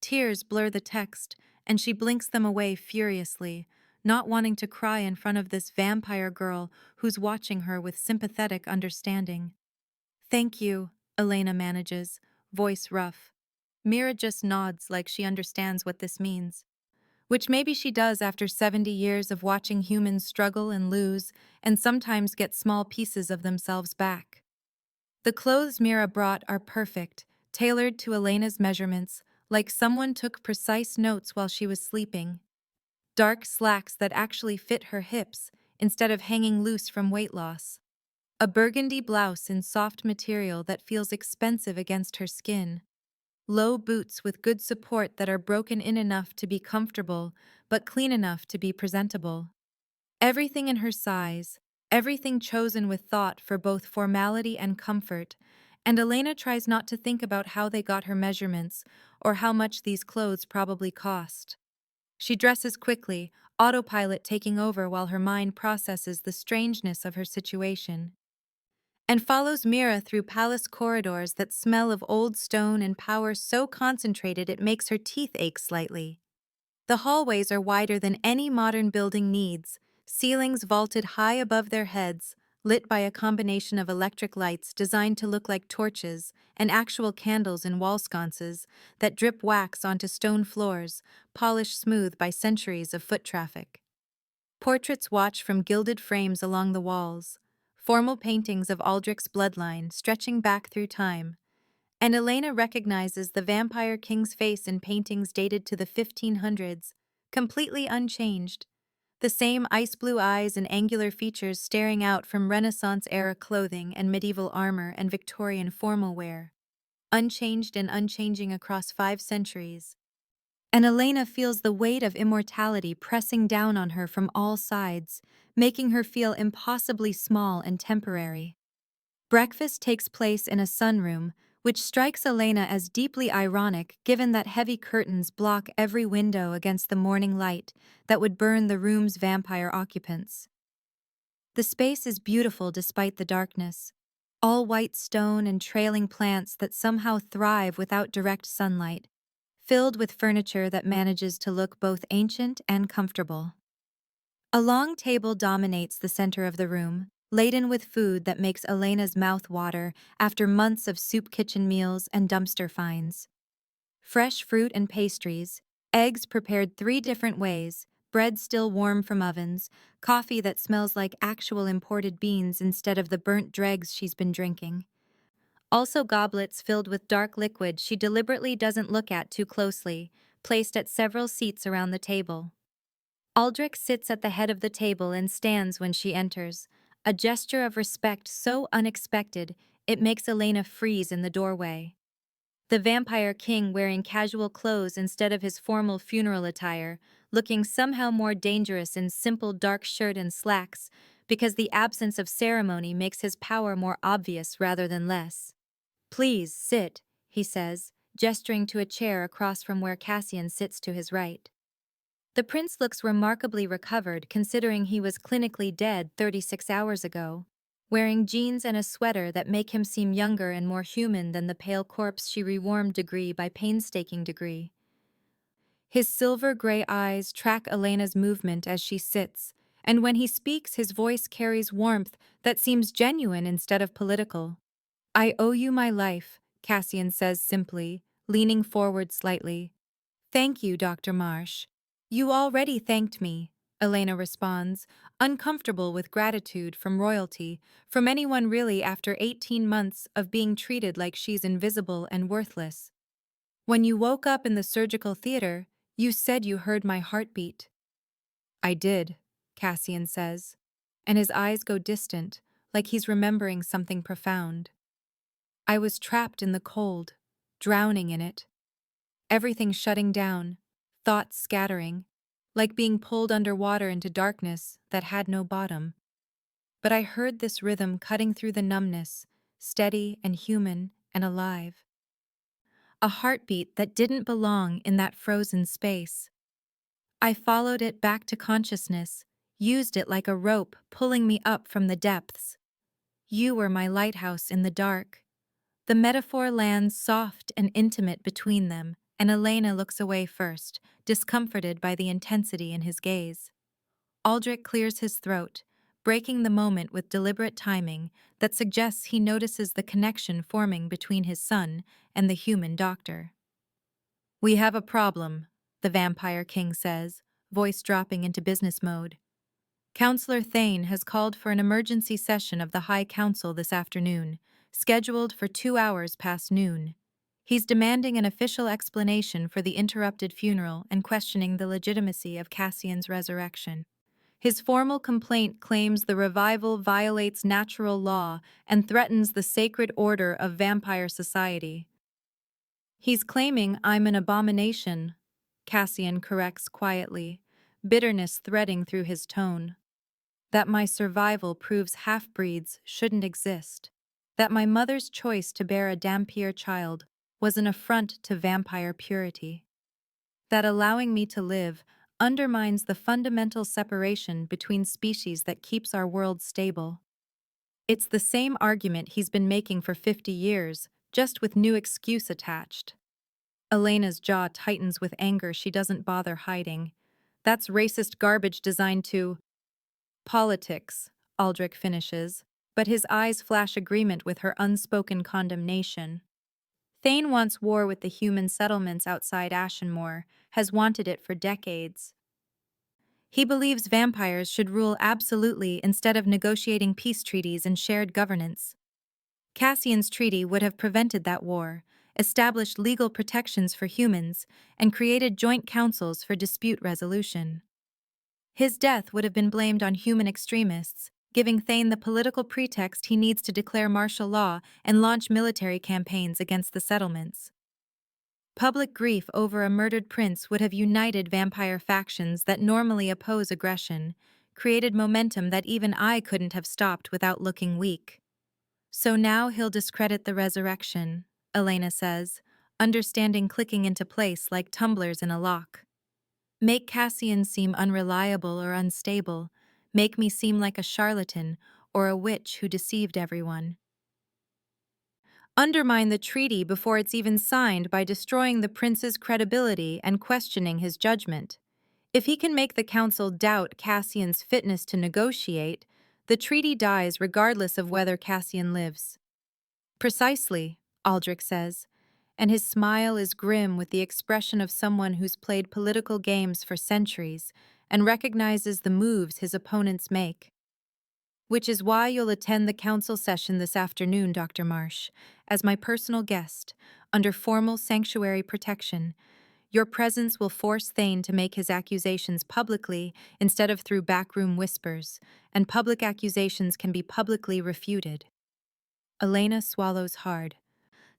Tears blur the text, and she blinks them away furiously, not wanting to cry in front of this vampire girl who's watching her with sympathetic understanding. "Thank you," Elena manages, voice rough. Mira just nods like she understands what this means. Which maybe she does after 70 years of watching humans struggle and lose, and sometimes get small pieces of themselves back. The clothes Mira brought are perfect, tailored to Elena's measurements, like someone took precise notes while she was sleeping. Dark slacks that actually fit her hips, instead of hanging loose from weight loss. A burgundy blouse in soft material that feels expensive against her skin. Low boots with good support that are broken in enough to be comfortable, but clean enough to be presentable. Everything in her size, everything chosen with thought for both formality and comfort, and Elena tries not to think about how they got her measurements or how much these clothes probably cost. She dresses quickly, autopilot taking over while her mind processes the strangeness of her situation, and follows Mira through palace corridors that smell of old stone and power so concentrated it makes her teeth ache slightly. The hallways are wider than any modern building needs, ceilings vaulted high above their heads, lit by a combination of electric lights designed to look like torches and actual candles in wall sconces that drip wax onto stone floors, polished smooth by centuries of foot traffic. Portraits watch from gilded frames along the walls, formal paintings of Aldrich's bloodline stretching back through time, and Elena recognizes the Vampire King's face in paintings dated to the 1500s, completely unchanged. The same ice-blue eyes and angular features staring out from Renaissance-era clothing and medieval armor and Victorian formal wear, unchanged and unchanging across 5 centuries. And Elena feels the weight of immortality pressing down on her from all sides, making her feel impossibly small and temporary. Breakfast takes place in a sunroom, which strikes Elena as deeply ironic given that heavy curtains block every window against the morning light that would burn the room's vampire occupants. The space is beautiful despite the darkness, all white stone and trailing plants that somehow thrive without direct sunlight, filled with furniture that manages to look both ancient and comfortable. A long table dominates the center of the room, laden with food that makes Elena's mouth water after months of soup kitchen meals and dumpster finds. Fresh fruit and pastries, eggs prepared 3 different ways, bread still warm from ovens, coffee that smells like actual imported beans instead of the burnt dregs she's been drinking. Also goblets filled with dark liquid she deliberately doesn't look at too closely, placed at several seats around the table. Aldrich sits at the head of the table and stands when she enters, a gesture of respect so unexpected it makes Elena freeze in the doorway. The Vampire King wearing casual clothes instead of his formal funeral attire, looking somehow more dangerous in simple dark shirt and slacks, because the absence of ceremony makes his power more obvious rather than less. "Please, sit," he says, gesturing to a chair across from where Cassian sits to his right. The prince looks remarkably recovered considering he was clinically dead 36 hours ago, wearing jeans and a sweater that make him seem younger and more human than the pale corpse she rewarmed degree by painstaking degree. His silver-gray eyes track Elena's movement as she sits, and when he speaks his voice carries warmth that seems genuine instead of political. "I owe you my life," Cassian says simply, leaning forward slightly. "Thank you, Dr. Marsh." "You already thanked me," Elena responds, uncomfortable with gratitude from royalty, from anyone really after 18 months of being treated like she's invisible and worthless. "When you woke up in the surgical theater, you said you heard my heartbeat." "I did," Cassian says, and his eyes go distant, like he's remembering something profound. "I was trapped in the cold, drowning in it. Everything shutting down, thoughts scattering, like being pulled underwater into darkness that had no bottom. But I heard this rhythm cutting through the numbness, steady and human and alive. A heartbeat that didn't belong in that frozen space. I followed it back to consciousness, used it like a rope pulling me up from the depths. You were my lighthouse in the dark." The metaphor lands soft and intimate between them, and Elena looks away first, discomforted by the intensity in his gaze. Aldrich clears his throat, breaking the moment with deliberate timing that suggests he notices the connection forming between his son and the human doctor. "We have a problem," the Vampire King says, voice dropping into business mode. "Councillor Thane has called for an emergency session of the High Council this afternoon, scheduled for 2 hours past noon. He's demanding an official explanation for the interrupted funeral and questioning the legitimacy of Cassian's resurrection. His formal complaint claims the revival violates natural law and threatens the sacred order of vampire society." "He's claiming I'm an abomination," Cassian corrects quietly, bitterness threading through his tone. "That my survival proves half-breeds shouldn't exist. That my mother's choice to bear a Dampier child was an affront to vampire purity. That allowing me to live undermines the fundamental separation between species that keeps our world stable." It's the same argument he's been making for 50 years, just with new excuse attached. Elena's jaw tightens with anger she doesn't bother hiding. "That's racist garbage designed to—" "Politics," Aldrich finishes, but his eyes flash agreement with her unspoken condemnation. Thane wants war with the human settlements outside Ashenmoor, has wanted it for decades. He believes vampires should rule absolutely instead of negotiating peace treaties and shared governance. Cassian's treaty would have prevented that war, established legal protections for humans, and created joint councils for dispute resolution. His death would have been blamed on human extremists, giving Thane the political pretext he needs to declare martial law and launch military campaigns against the settlements. Public grief over a murdered prince would have united vampire factions that normally oppose aggression, created momentum that even I couldn't have stopped without looking weak. So now he'll discredit the resurrection, Elena says, understanding clicking into place like tumblers in a lock. Make Cassian seem unreliable or unstable, make me seem like a charlatan or a witch who deceived everyone. Undermine the treaty before it's even signed by destroying the prince's credibility and questioning his judgment. If he can make the council doubt Cassian's fitness to negotiate, the treaty dies regardless of whether Cassian lives. Precisely, Aldrich says, and his smile is grim with the expression of someone who's played political games for centuries and recognizes the moves his opponents make. Which is why you'll attend the council session this afternoon, Dr. Marsh, as my personal guest, under formal sanctuary protection. Your presence will force Thane to make his accusations publicly instead of through backroom whispers, and public accusations can be publicly refuted. Elena swallows hard,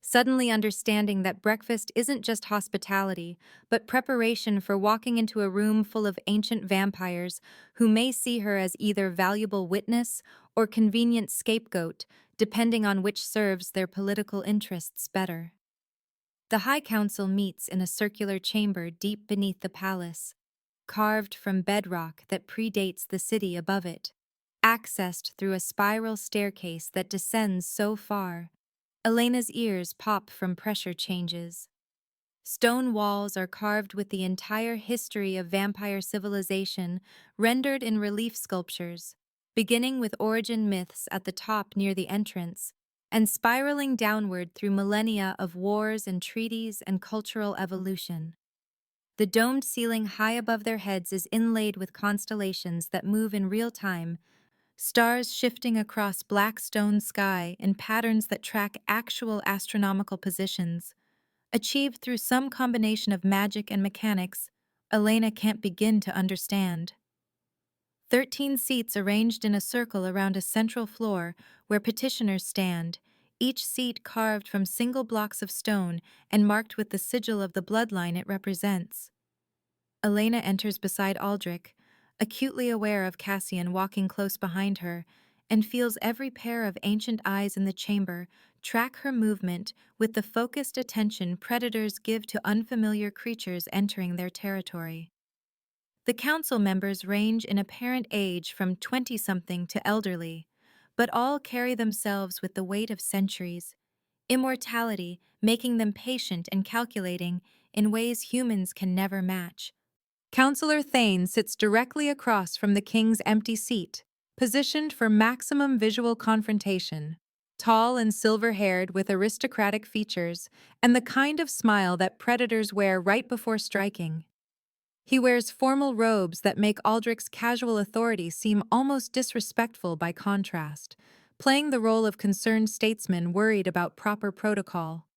suddenly understanding that breakfast isn't just hospitality, but preparation for walking into a room full of ancient vampires who may see her as either valuable witness or convenient scapegoat, depending on which serves their political interests better. The High Council meets in a circular chamber deep beneath the palace, carved from bedrock that predates the city above it, accessed through a spiral staircase that descends so far. Elena's ears pop from pressure changes. Stone walls are carved with the entire history of vampire civilization rendered in relief sculptures, beginning with origin myths at the top near the entrance, and spiraling downward through millennia of wars and treaties and cultural evolution. The domed ceiling high above their heads is inlaid with constellations that move in real time, stars shifting across black stone sky in patterns that track actual astronomical positions, achieved through some combination of magic and mechanics Elena can't begin to understand. 13 seats arranged in a circle around a central floor where petitioners stand, each seat carved from single blocks of stone and marked with the sigil of the bloodline it represents. Elena enters beside Aldrich, acutely aware of Cassian walking close behind her, and feels every pair of ancient eyes in the chamber track her movement with the focused attention predators give to unfamiliar creatures entering their territory. The council members range in apparent age from 20-something to elderly, but all carry themselves with the weight of centuries, immortality making them patient and calculating in ways humans can never match. Councillor Thane sits directly across from the king's empty seat, positioned for maximum visual confrontation. Tall and silver-haired with aristocratic features and the kind of smile that predators wear right before striking. He wears formal robes that make Aldrich's casual authority seem almost disrespectful by contrast, playing the role of concerned statesman worried about proper protocol.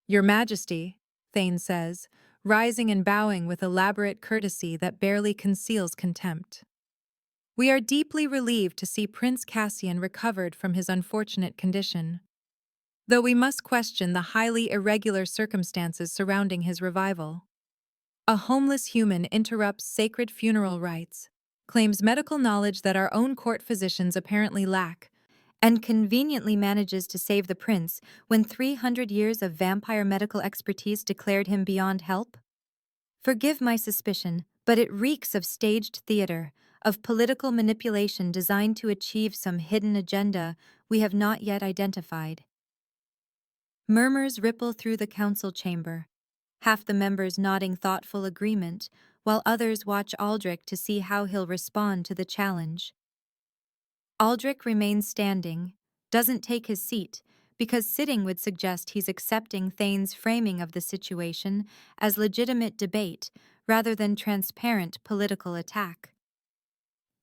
Your Majesty, Thane says, rising and bowing with elaborate courtesy that barely conceals contempt. We are deeply relieved to see Prince Cassian recovered from his unfortunate condition, though we must question the highly irregular circumstances surrounding his revival. A homeless human interrupts sacred funeral rites, claims medical knowledge that our own court physicians apparently lack, and conveniently manages to save the prince when 300 years of vampire medical expertise declared him beyond help? Forgive my suspicion, but it reeks of staged theater, of political manipulation designed to achieve some hidden agenda we have not yet identified. Murmurs ripple through the council chamber, half the members nodding thoughtful agreement, while others watch Aldrich to see how he'll respond to the challenge. Aldrich remains standing, doesn't take his seat, because sitting would suggest he's accepting Thane's framing of the situation as legitimate debate rather than transparent political attack.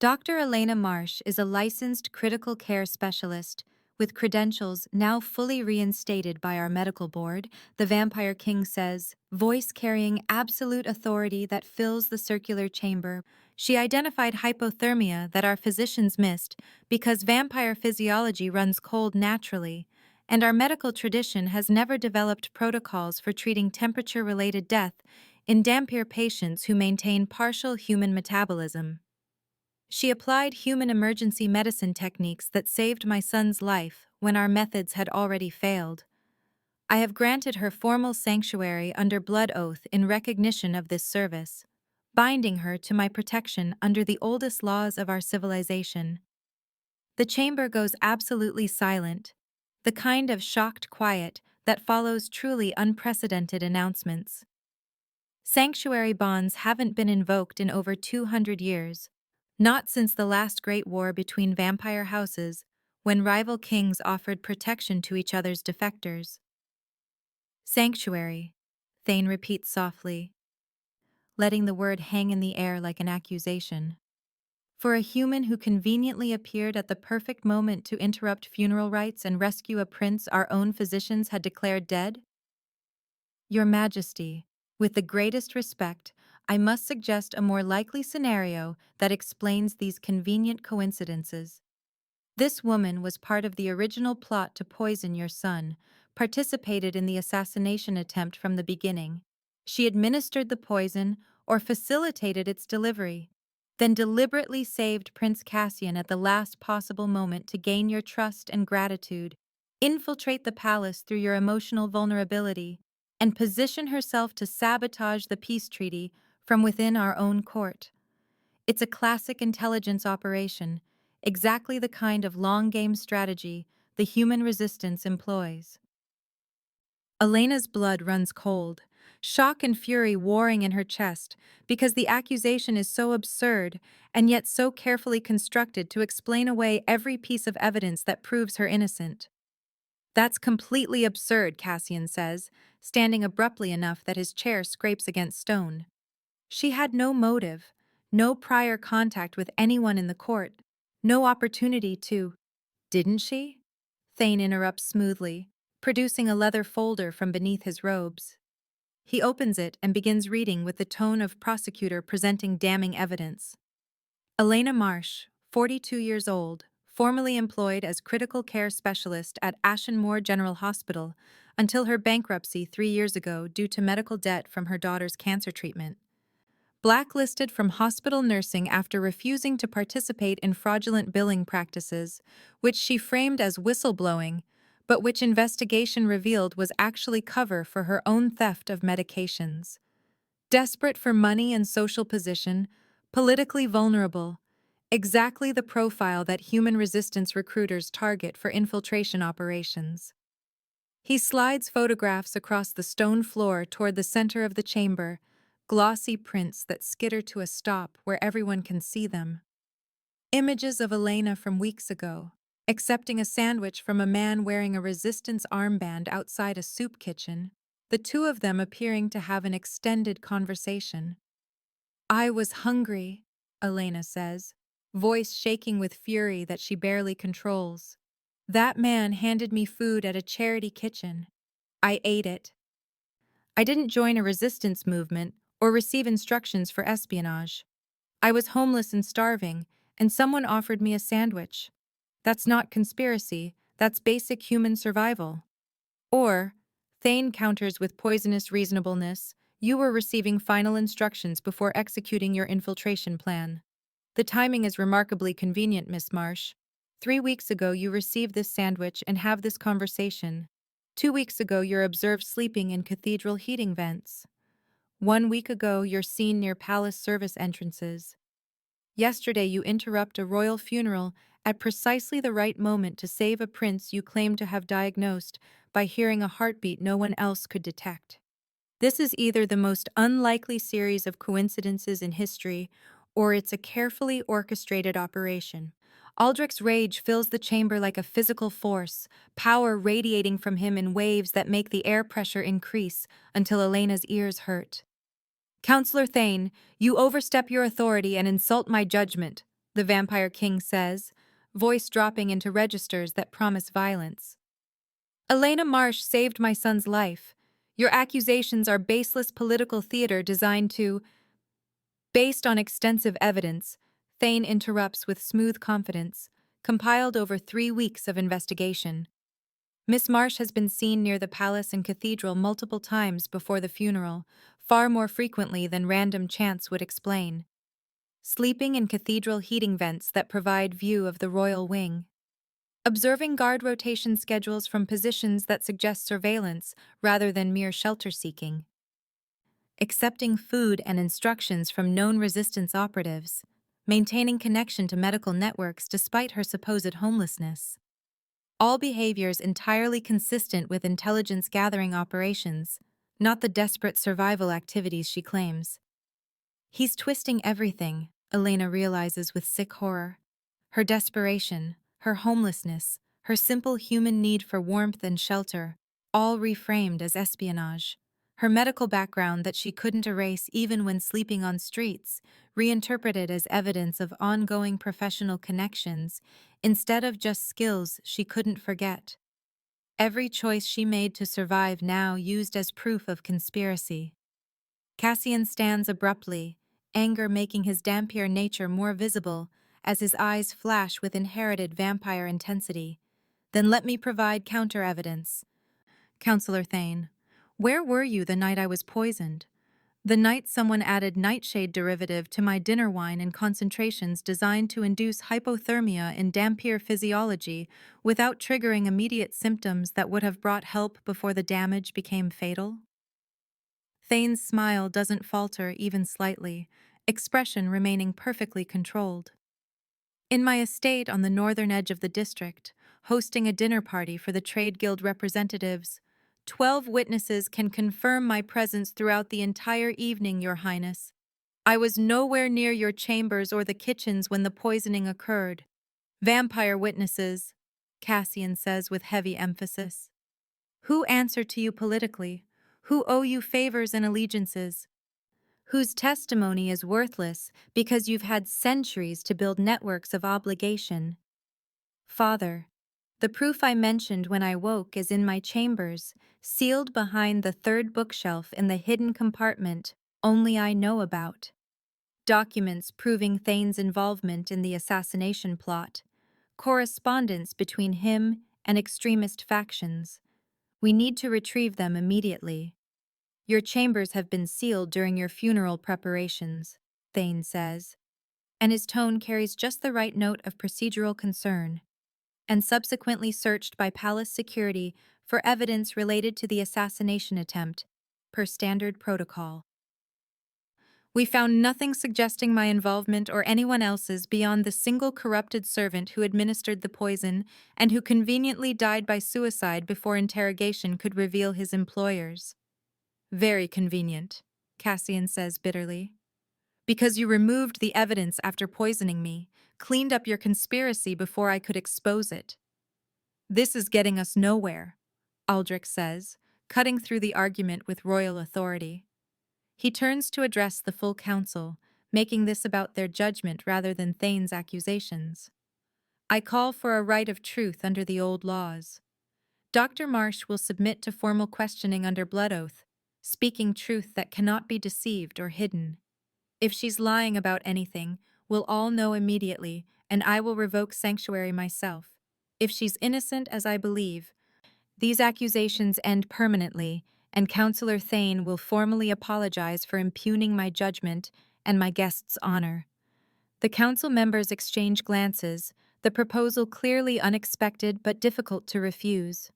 Dr. Elena Marsh is a licensed critical care specialist with credentials now fully reinstated by our medical board, the Vampire King says, voice carrying absolute authority that fills the circular chamber. She identified hypothermia that our physicians missed because vampire physiology runs cold naturally, and our medical tradition has never developed protocols for treating temperature-related death in Dampier patients who maintain partial human metabolism. She applied human emergency medicine techniques that saved my son's life when our methods had already failed. I have granted her formal sanctuary under blood oath in recognition of this service, binding her to my protection under the oldest laws of our civilization. The chamber goes absolutely silent, the kind of shocked quiet that follows truly unprecedented announcements. Sanctuary bonds haven't been invoked in over 200 years. Not since the last great war between vampire houses, when rival kings offered protection to each other's defectors. Sanctuary, Thane repeats softly, letting the word hang in the air like an accusation. For a human who conveniently appeared at the perfect moment to interrupt funeral rites and rescue a prince our own physicians had declared dead? Your Majesty, with the greatest respect, I must suggest a more likely scenario that explains these convenient coincidences. This woman was part of the original plot to poison your son, participated in the assassination attempt from the beginning. She administered the poison or facilitated its delivery, then deliberately saved Prince Cassian at the last possible moment to gain your trust and gratitude, infiltrate the palace through your emotional vulnerability, and position herself to sabotage the peace treaty from within our own court. It's a classic intelligence operation, exactly the kind of long-game strategy the human resistance employs. Elena's blood runs cold, shock and fury warring in her chest because the accusation is so absurd and yet so carefully constructed to explain away every piece of evidence that proves her innocent. That's completely absurd, Cassian says, standing abruptly enough that his chair scrapes against stone. She had no motive, no prior contact with anyone in the court, no opportunity to. Didn't she? Thane interrupts smoothly, producing a leather folder from beneath his robes. He opens it and begins reading with the tone of prosecutor presenting damning evidence. Elena Marsh, 42 years old, formerly employed as critical care specialist at Ashenmore General Hospital until her bankruptcy 3 years ago due to medical debt from her daughter's cancer treatment. Blacklisted from hospital nursing after refusing to participate in fraudulent billing practices, which she framed as whistleblowing, but which investigation revealed was actually cover for her own theft of medications. Desperate for money and social position, politically vulnerable, exactly the profile that human resistance recruiters target for infiltration operations. He slides photographs across the stone floor toward the center of the chamber, glossy prints that skitter to a stop where everyone can see them. Images of Elena from weeks ago, accepting a sandwich from a man wearing a resistance armband outside a soup kitchen, the two of them appearing to have an extended conversation. I was hungry, Elena says, voice shaking with fury that she barely controls. That man handed me food at a charity kitchen. I ate it. I didn't join a resistance movement or receive instructions for espionage. I was homeless and starving, and someone offered me a sandwich. That's not conspiracy, that's basic human survival. Or, Thane counters with poisonous reasonableness, you were receiving final instructions before executing your infiltration plan. The timing is remarkably convenient, Miss Marsh. 3 weeks ago you received this sandwich and have this conversation. 2 weeks ago you're observed sleeping in cathedral heating vents. 1 week ago you're seen near palace service entrances. Yesterday you interrupt a royal funeral at precisely the right moment to save a prince you claim to have diagnosed by hearing a heartbeat no one else could detect. This is either the most unlikely series of coincidences in history, or it's a carefully orchestrated operation. Aldrich's rage fills the chamber like a physical force, power radiating from him in waves that make the air pressure increase until Elena's ears hurt. "Counselor Thane, you overstep your authority and insult my judgment," the Vampire King says, voice dropping into registers that promise violence. "Elena Marsh saved my son's life. Your accusations are baseless political theater designed to—" Based on extensive evidence, Thane interrupts with smooth confidence, compiled over 3 weeks of investigation. Miss Marsh has been seen near the palace and cathedral multiple times before the funeral, far more frequently than random chance would explain. Sleeping in cathedral heating vents that provide view of the royal wing. Observing guard rotation schedules from positions that suggest surveillance rather than mere shelter seeking. Accepting food and instructions from known resistance operatives. Maintaining connection to medical networks despite her supposed homelessness. All behaviors entirely consistent with intelligence gathering operations, not the desperate survival activities she claims. He's twisting everything, Elena realizes with sick horror. Her desperation, her homelessness, her simple human need for warmth and shelter, all reframed as espionage. Her medical background that she couldn't erase even when sleeping on streets, reinterpreted as evidence of ongoing professional connections, instead of just skills she couldn't forget. Every choice she made to survive now used as proof of conspiracy. Cassian stands abruptly, anger making his Dampier nature more visible as his eyes flash with inherited vampire intensity. "Then let me provide counter-evidence." "Counselor Thane, where were you the night I was poisoned? The night someone added nightshade derivative to my dinner wine in concentrations designed to induce hypothermia in Dampier physiology without triggering immediate symptoms that would have brought help before the damage became fatal?" Thane's smile doesn't falter even slightly, expression remaining perfectly controlled. "In my estate on the northern edge of the district, hosting a dinner party for the trade guild representatives. 12 witnesses can confirm my presence throughout the entire evening, Your Highness. I was nowhere near your chambers or the kitchens when the poisoning occurred. Vampire witnesses," Cassian says with heavy emphasis. "Who answer to you politically, who owe you favors and allegiances, whose testimony is worthless because you've had centuries to build networks of obligation. Father, the proof I mentioned when I woke is in my chambers, sealed behind the third bookshelf in the hidden compartment only I know about. Documents proving Thane's involvement in the assassination plot, correspondence between him and extremist factions. We need to retrieve them immediately. Your chambers have been sealed during your funeral preparations," Thane says, and his tone carries just the right note of procedural concern, "and subsequently searched by palace security for evidence related to the assassination attempt, per standard protocol. We found nothing suggesting my involvement or anyone else's beyond the single corrupted servant who administered the poison and who conveniently died by suicide before interrogation could reveal his employers." "Very convenient," Cassian says bitterly. "Because you removed the evidence after poisoning me, cleaned up your conspiracy before I could expose it." "This is getting us nowhere," Aldrich says, cutting through the argument with royal authority. He turns to address the full council, making this about their judgment rather than Thane's accusations. "I call for a right of truth under the old laws. Dr. Marsh will submit to formal questioning under blood oath, speaking truth that cannot be deceived or hidden. If she's lying about anything, we'll all know immediately, and I will revoke sanctuary myself. If she's innocent, as I believe, these accusations end permanently, and Councillor Thane will formally apologize for impugning my judgment and my guest's honor." The council members exchange glances, the proposal clearly unexpected but difficult to refuse.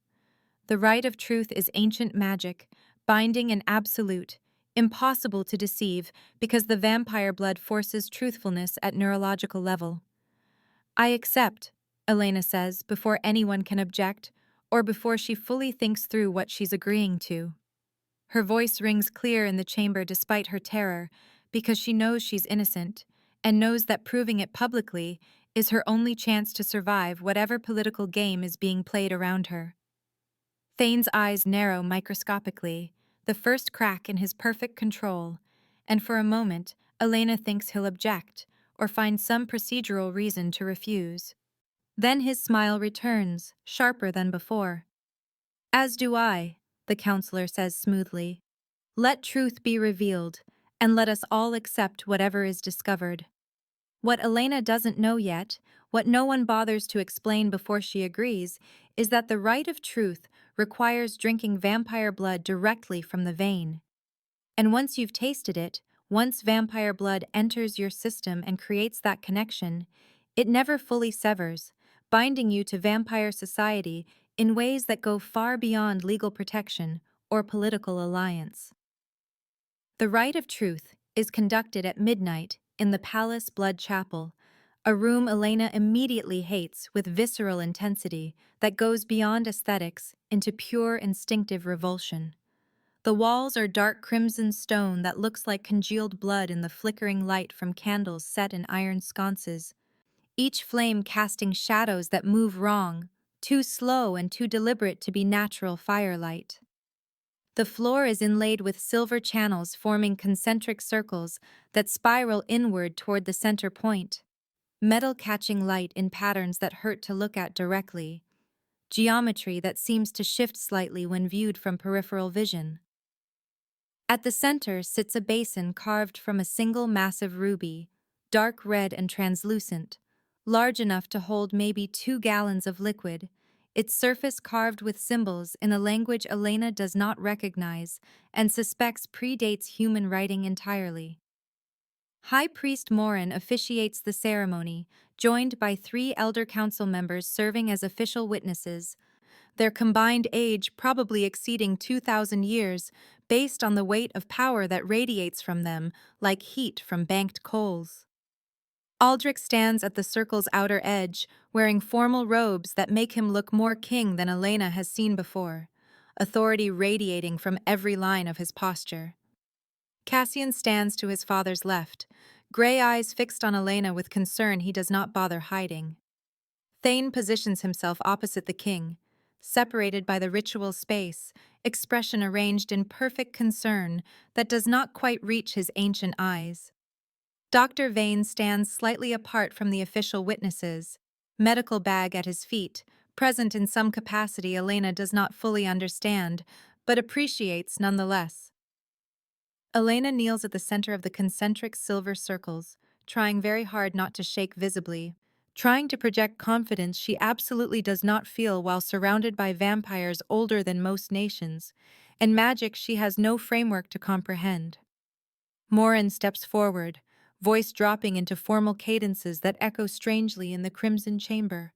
The right of truth is ancient magic, binding and absolute, impossible to deceive because the vampire blood forces truthfulness at neurological level. "I accept," Elena says before anyone can object, or before she fully thinks through what she's agreeing to. Her voice rings clear in the chamber despite her terror, because she knows she's innocent, and knows that proving it publicly is her only chance to survive whatever political game is being played around her. Thane's eyes narrow microscopically, the first crack in his perfect control, and for a moment, Elena thinks he'll object or find some procedural reason to refuse. Then his smile returns, sharper than before. As do I, the counselor says smoothly. Let truth be revealed, and let us all accept whatever is discovered. What Elena doesn't know yet, what no one bothers to explain before she agrees, is that the right of truth requires drinking vampire blood directly from the vein. And once you've tasted it, once vampire blood enters your system and creates that connection, it never fully severs, binding you to vampire society in ways that go far beyond legal protection or political alliance. The rite of truth is conducted at midnight in the Palace Blood Chapel, a room Elena immediately hates with visceral intensity that goes beyond aesthetics into pure instinctive revulsion. The walls are dark crimson stone that looks like congealed blood in the flickering light from candles set in iron sconces, each flame casting shadows that move wrong, too slow and too deliberate to be natural firelight. The floor is inlaid with silver channels forming concentric circles that spiral inward toward the center point, metal catching light in patterns that hurt to look at directly, geometry that seems to shift slightly when viewed from peripheral vision. At the center sits a basin carved from a single massive ruby, dark red and translucent, large enough to hold maybe 2 gallons of liquid, its surface carved with symbols in a language Elena does not recognize and suspects predates human writing entirely. High Priest Morin officiates the ceremony, joined by 3 elder council members serving as official witnesses, their combined age probably exceeding 2,000 years, based on the weight of power that radiates from them like heat from banked coals. Aldrich stands at the circle's outer edge, wearing formal robes that make him look more king than Elena has seen before, authority radiating from every line of his posture. Cassian stands to his father's left, gray eyes fixed on Elena with concern he does not bother hiding. Thane positions himself opposite the king, separated by the ritual space, expression arranged in perfect concern that does not quite reach his ancient eyes. Dr. Vane stands slightly apart from the official witnesses, medical bag at his feet, present in some capacity Elena does not fully understand, but appreciates nonetheless. Elena kneels at the center of the concentric silver circles, trying very hard not to shake visibly, trying to project confidence she absolutely does not feel while surrounded by vampires older than most nations, and magic she has no framework to comprehend. Morin steps forward, voice dropping into formal cadences that echo strangely in the crimson chamber,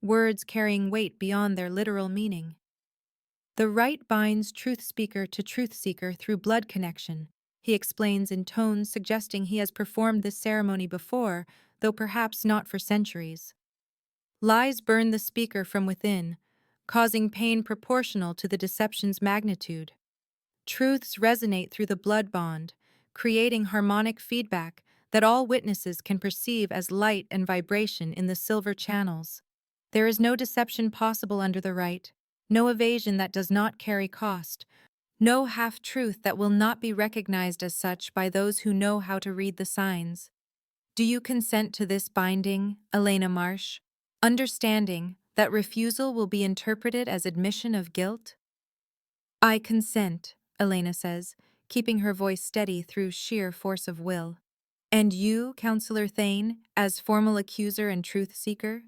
words carrying weight beyond their literal meaning. The rite binds truth speaker to truth seeker through blood connection, he explains in tones suggesting he has performed this ceremony before, though perhaps not for centuries. Lies burn the speaker from within, causing pain proportional to the deception's magnitude. Truths resonate through the blood bond, creating harmonic feedback that all witnesses can perceive as light and vibration in the silver channels. There is no deception possible under the rite, no evasion that does not carry cost, no half-truth that will not be recognized as such by those who know how to read the signs. Do you consent to this binding, Elena Marsh, understanding that refusal will be interpreted as admission of guilt? I consent, Elena says, keeping her voice steady through sheer force of will. And you, Counselor Thane, as formal accuser and truth seeker?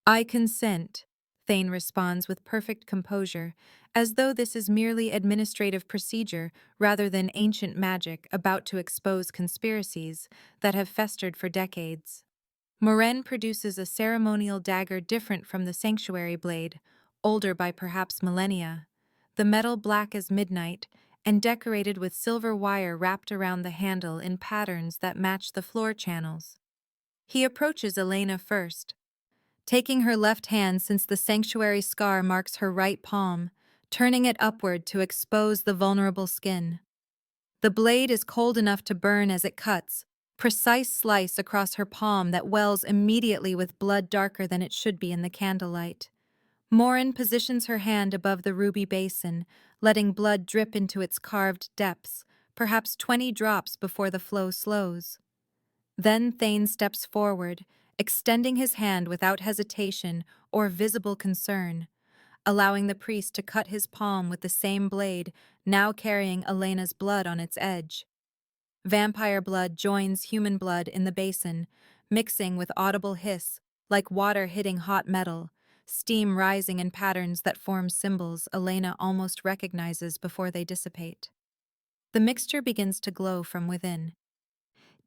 I consent, Thane responds with perfect composure, as though this is merely administrative procedure rather than ancient magic about to expose conspiracies that have festered for decades. Moren produces a ceremonial dagger different from the sanctuary blade, older by perhaps millennia, the metal black as midnight, and decorated with silver wire wrapped around the handle in patterns that match the floor channels. He approaches Elena first, taking her left hand since the sanctuary scar marks her right palm, turning it upward to expose the vulnerable skin. The blade is cold enough to burn as it cuts, precise slice across her palm that wells immediately with blood darker than it should be in the candlelight. Morin positions her hand above the ruby basin, letting blood drip into its carved depths, perhaps 20 drops before the flow slows. Then Thane steps forward, extending his hand without hesitation or visible concern, allowing the priest to cut his palm with the same blade, now carrying Elena's blood on its edge. Vampire blood joins human blood in the basin, mixing with audible hiss, like water hitting hot metal, steam rising in patterns that form symbols Elena almost recognizes before they dissipate. The mixture begins to glow from within.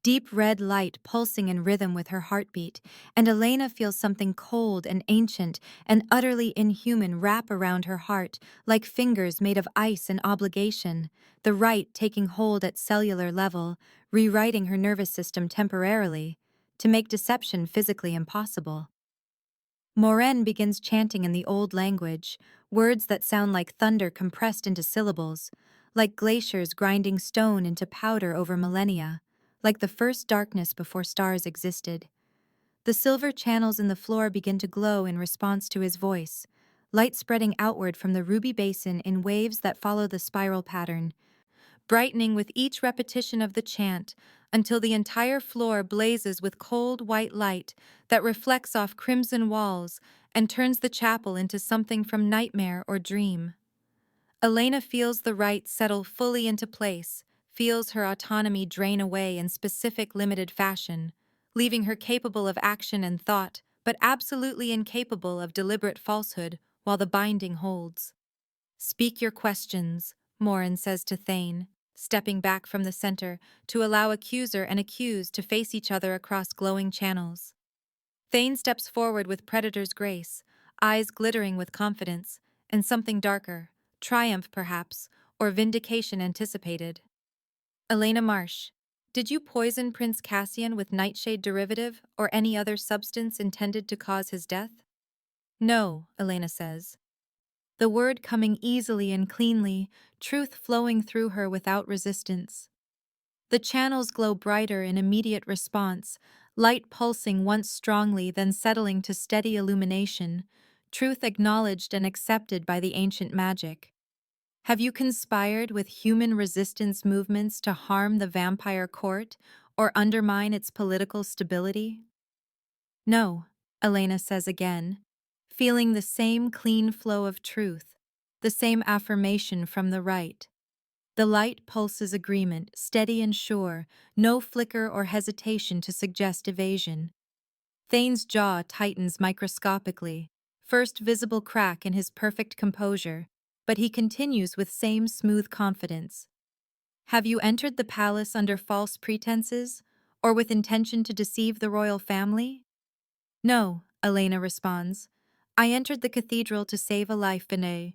Deep red light pulsing in rhythm with her heartbeat, and Elena feels something cold and ancient and utterly inhuman wrap around her heart, like fingers made of ice and obligation, the rite taking hold at cellular level, rewriting her nervous system temporarily, to make deception physically impossible. Moren begins chanting in the old language, words that sound like thunder compressed into syllables, like glaciers grinding stone into powder over millennia, like the first darkness before stars existed. The silver channels in the floor begin to glow in response to his voice, light spreading outward from the ruby basin in waves that follow the spiral pattern, brightening with each repetition of the chant until the entire floor blazes with cold white light that reflects off crimson walls and turns the chapel into something from nightmare or dream. Elena feels the rite settle fully into place, feels her autonomy drain away in specific limited fashion, leaving her capable of action and thought, but absolutely incapable of deliberate falsehood while the binding holds. "Speak your questions," Morin says to Thane, stepping back from the center to allow accuser and accused to face each other across glowing channels. Thane steps forward with predator's grace, eyes glittering with confidence, and something darker, triumph perhaps, or vindication anticipated. "Elena Marsh, did you poison Prince Cassian with nightshade derivative or any other substance intended to cause his death?" "No," Elena says. The word coming easily and cleanly, truth flowing through her without resistance. The channels glow brighter in immediate response, light pulsing once strongly then settling to steady illumination, truth acknowledged and accepted by the ancient magic. "Have you conspired with human resistance movements to harm the vampire court or undermine its political stability?" "No," Elena says again, feeling the same clean flow of truth, the same affirmation from the right. The light pulses agreement, steady and sure, no flicker or hesitation to suggest evasion. Thane's jaw tightens microscopically, first visible crack in his perfect composure, but he continues with same smooth confidence. "Have you entered the palace under false pretenses, or with intention to deceive the royal family?" "No," Elena responds. "I entered the cathedral to save a life, Benet.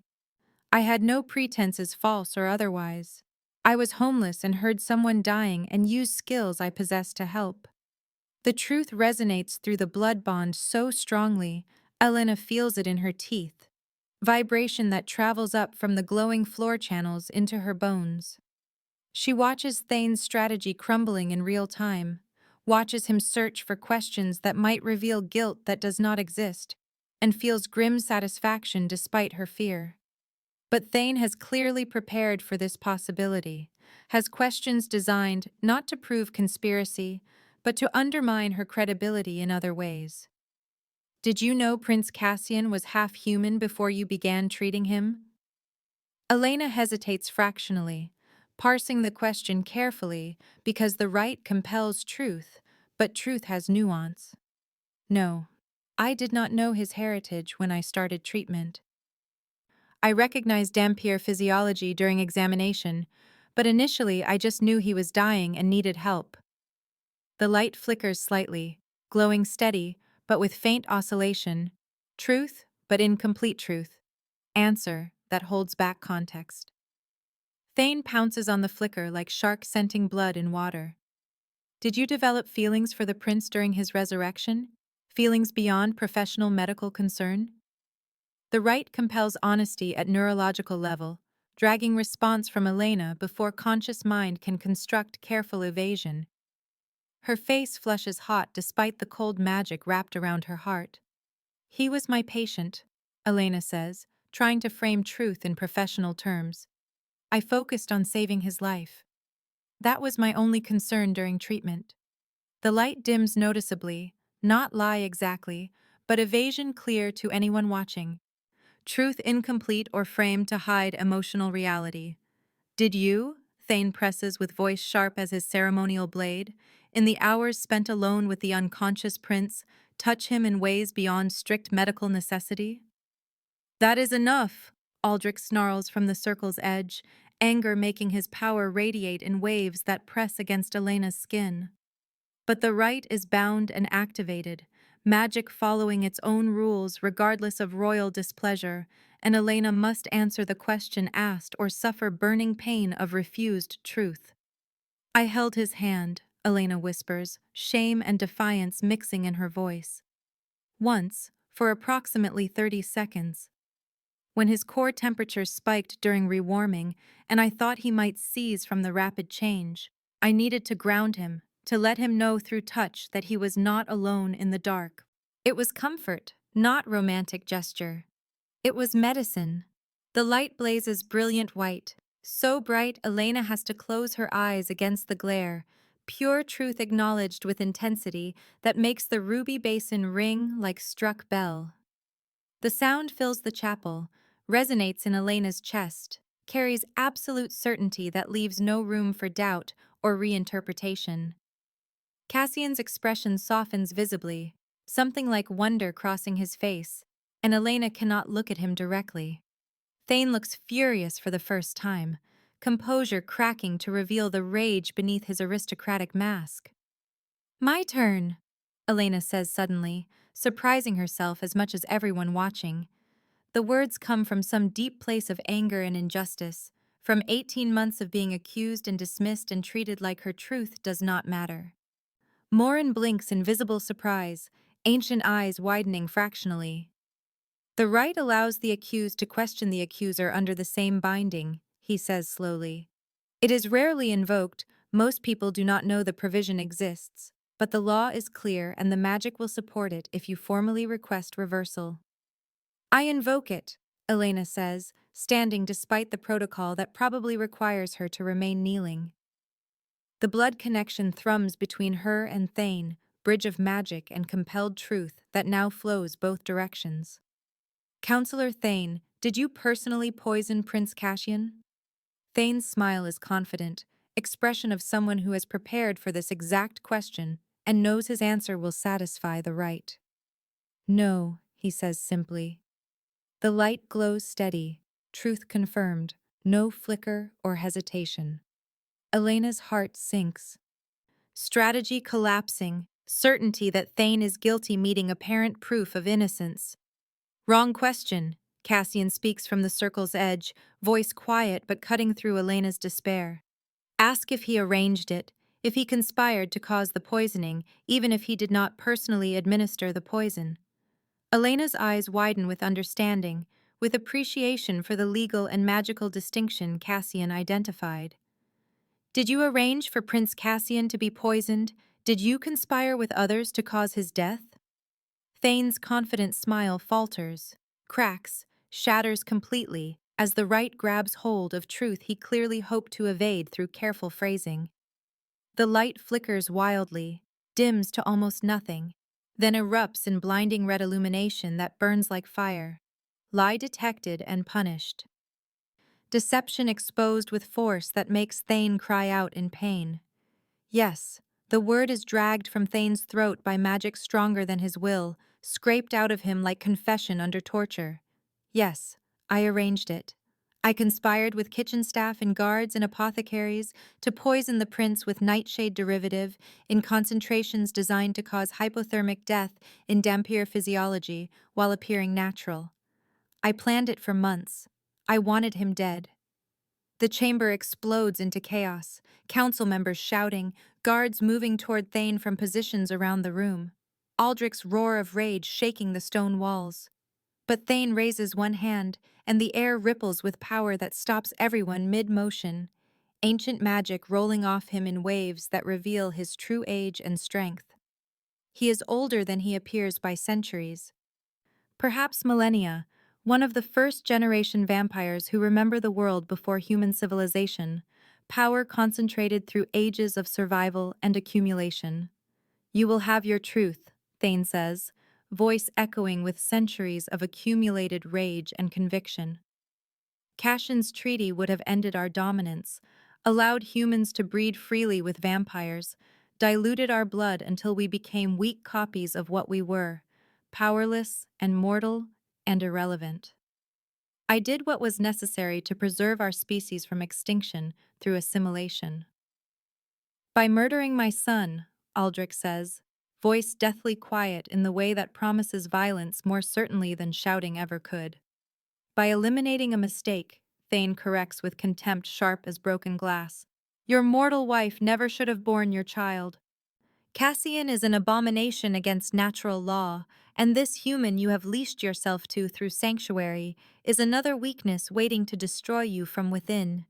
I had no pretenses, false or otherwise. I was homeless and heard someone dying and used skills I possessed to help." The truth resonates through the blood bond so strongly, Elena feels it in her teeth. Vibration that travels up from the glowing floor channels into her bones. She watches Thane's strategy crumbling in real time, watches him search for questions that might reveal guilt that does not exist, and feels grim satisfaction despite her fear. But Thane has clearly prepared for this possibility, has questions designed not to prove conspiracy, but to undermine her credibility in other ways. "Did you know Prince Cassian was half human before you began treating him?" Elena hesitates fractionally, parsing the question carefully because the right compels truth, but truth has nuance. "No, I did not know his heritage when I started treatment. I recognized Dampier physiology during examination, but initially I just knew he was dying and needed help." The light flickers slightly, glowing steady, but with faint oscillation. Truth, but incomplete truth. Answer that holds back context. Thane pounces on the flicker like shark scenting blood in water. "Did you develop feelings for the prince during his resurrection? Feelings beyond professional medical concern?" The right compels honesty at neurological level, dragging response from Elena before conscious mind can construct careful evasion. Her face flushes hot despite the cold magic wrapped around her heart. "He was my patient," Elena says, trying to frame truth in professional terms. "I focused on saving his life. That was my only concern during treatment." The light dims noticeably, not lie exactly, but evasion clear to anyone watching. Truth incomplete or framed to hide emotional reality. "Did you," Thane presses with voice sharp as his ceremonial blade, "in the hours spent alone with the unconscious prince, touch him in ways beyond strict medical necessity?" "That is enough," Aldrich snarls from the circle's edge, anger making his power radiate in waves that press against Elena's skin. But the rite is bound and activated, magic following its own rules regardless of royal displeasure, and Elena must answer the question asked or suffer burning pain of refused truth. "I held his hand," Elena whispers, shame and defiance mixing in her voice. "Once, for approximately 30 seconds. When his core temperature spiked during rewarming, and I thought he might seize from the rapid change. I needed to ground him, to let him know through touch that he was not alone in the dark. It was comfort, not romantic gesture. It was medicine." The light blazes brilliant white, so bright Elena has to close her eyes against the glare, pure truth acknowledged with intensity that makes the ruby basin ring like struck bell. The sound fills the chapel, resonates in Elena's chest, carries absolute certainty that leaves no room for doubt or reinterpretation. Cassian's expression softens visibly, something like wonder crossing his face, and Elena cannot look at him directly. Thane looks furious for the first time, composure cracking to reveal the rage beneath his aristocratic mask. "My turn," Elena says suddenly, surprising herself as much as everyone watching. The words come from some deep place of anger and injustice, from 18 months of being accused and dismissed and treated like her truth does not matter. Morin blinks in visible surprise, ancient eyes widening fractionally. "The right allows the accused to question the accuser under the same binding," he says slowly. "It is rarely invoked, most people do not know the provision exists, but the law is clear and the magic will support it if you formally request reversal." "I invoke it," Elena says, standing despite the protocol that probably requires her to remain kneeling. The blood connection thrums between her and Thane, bridge of magic and compelled truth that now flows both directions. "Counselor Thane, did you personally poison Prince Cassian?" Thane's smile is confident, expression of someone who has prepared for this exact question and knows his answer will satisfy the right. "No," he says simply. The light glows steady, truth confirmed, no flicker or hesitation. Elena's heart sinks. Strategy collapsing, certainty that Thane is guilty meeting apparent proof of innocence. "Wrong question," Cassian speaks from the circle's edge, voice quiet but cutting through Elena's despair. "Ask if he arranged it, if he conspired to cause the poisoning, even if he did not personally administer the poison." Elena's eyes widen with understanding, with appreciation for the legal and magical distinction Cassian identified. "Did you arrange for Prince Cassian to be poisoned? Did you conspire with others to cause his death?" Thane's confident smile falters, cracks, shatters completely, as the right grabs hold of truth he clearly hoped to evade through careful phrasing. The light flickers wildly, dims to almost nothing, then erupts in blinding red illumination that burns like fire. Lie detected and punished. Deception exposed with force that makes Thane cry out in pain. Yes, the word is dragged from Thane's throat by magic stronger than his will, scraped out of him like confession under torture. "Yes, I arranged it. I conspired with kitchen staff and guards and apothecaries to poison the prince with nightshade derivative in concentrations designed to cause hypothermic death in Dampier physiology while appearing natural. I planned it for months. I wanted him dead." The chamber explodes into chaos, council members shouting, guards moving toward Thane from positions around the room. Aldrich's roar of rage shaking the stone walls. But Thane raises one hand, and the air ripples with power that stops everyone mid-motion. ancient magic rolling off him in waves that reveal his true age and strength. He is older than he appears by centuries, perhaps millennia, one of the first-generation vampires who remember the world before human civilization, power concentrated through ages of survival and accumulation. "You will have your truth," Thane says, voice echoing with centuries of accumulated rage and conviction. Cassian's treaty would have ended our dominance, allowed humans to breed freely with vampires, diluted our blood until we became weak copies of what we were, powerless and mortal and irrelevant. "I did what was necessary to preserve our species from extinction through assimilation. By murdering my son," Aldrich says, voice deathly quiet in the way that promises violence more certainly than shouting ever could. "By eliminating a mistake," Thane corrects with contempt sharp as broken glass. "Your mortal wife never should have borne your child. Cassian is an abomination against natural law, and this human you have leashed yourself to through sanctuary is another weakness waiting to destroy you from within."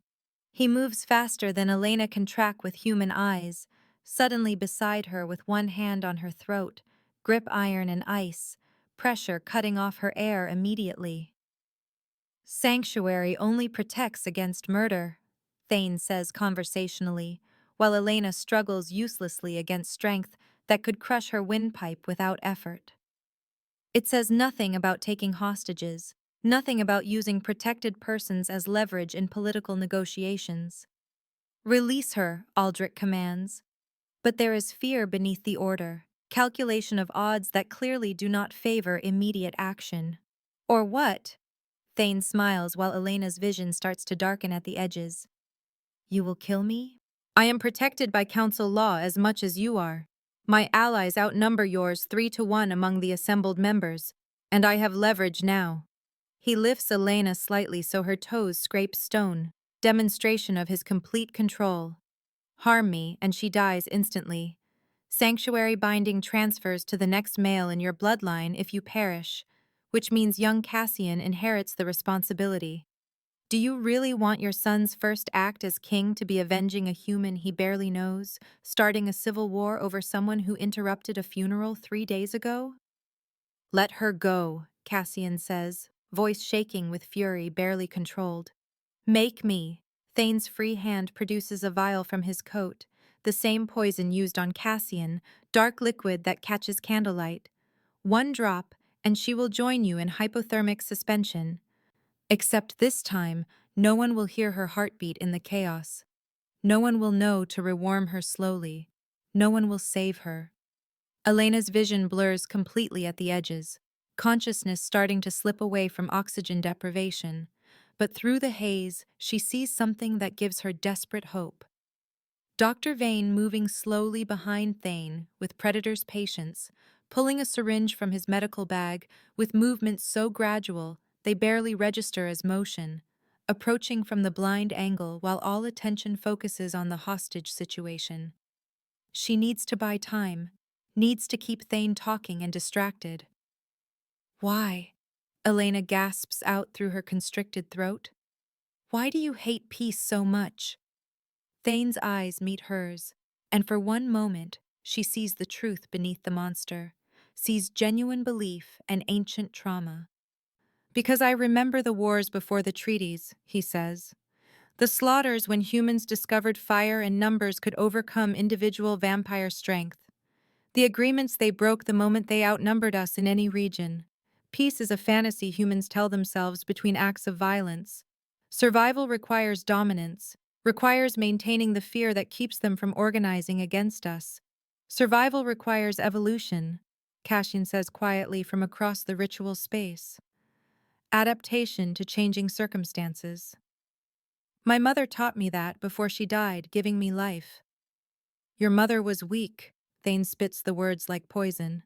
He moves faster than Elena can track with human eyes, suddenly beside her with one hand on her throat, grip iron and ice, pressure cutting off her air immediately. "Sanctuary only protects against murder," Thane says conversationally, while Elena struggles uselessly against strength that could crush her windpipe without effort. It says nothing about taking hostages, nothing about using protected persons as leverage in political negotiations. "Release her," Aldrich commands. But there is fear beneath the order, calculation of odds that clearly do not favor immediate action. "Or what?" Thane smiles while Elena's vision starts to darken at the edges. "You will kill me? I am protected by council law as much as you are. My allies outnumber yours 3-1 among the assembled members, and I have leverage now." He lifts Elena slightly so her toes scrape stone, demonstration of his complete control. "Harm me, and she dies instantly. Sanctuary binding transfers to the next male in your bloodline if you perish, which means young Cassian inherits the responsibility. Do you really want your son's first act as king to be avenging a human he barely knows, starting a civil war over someone who interrupted a funeral 3 days ago?" "Let her go," Cassian says, voice shaking with fury barely controlled. "Make me." Thane's free hand produces a vial from his coat, the same poison used on Cassian, dark liquid that catches candlelight. "1 drop, and she will join you in hypothermic suspension. Except this time, no one will hear her heartbeat in the chaos. No one will know to rewarm her slowly. No one will save her." Elena's vision blurs completely at the edges, consciousness starting to slip away from oxygen deprivation. But through the haze, she sees something that gives her desperate hope. Dr. Vane moving slowly behind Thane with Predator's patience, pulling a syringe from his medical bag with movements so gradual they barely register as motion, approaching from the blind angle while all attention focuses on the hostage situation. She needs to buy time, needs to keep Thane talking and distracted. "Why?" Elena gasps out through her constricted throat. "Why do you hate peace so much?" Thane's eyes meet hers, and for one moment, she sees the truth beneath the monster, sees genuine belief and ancient trauma. "Because I remember the wars before the treaties," he says. "The slaughters when humans discovered fire and numbers could overcome individual vampire strength. The agreements they broke the moment they outnumbered us in any region. Peace is a fantasy humans tell themselves between acts of violence. Survival requires dominance, requires maintaining the fear that keeps them from organizing against us. Survival requires evolution," Cassian says quietly from across the ritual space. "Adaptation to changing circumstances. My mother taught me that before she died, giving me life." "Your mother was weak," Thane spits the words like poison.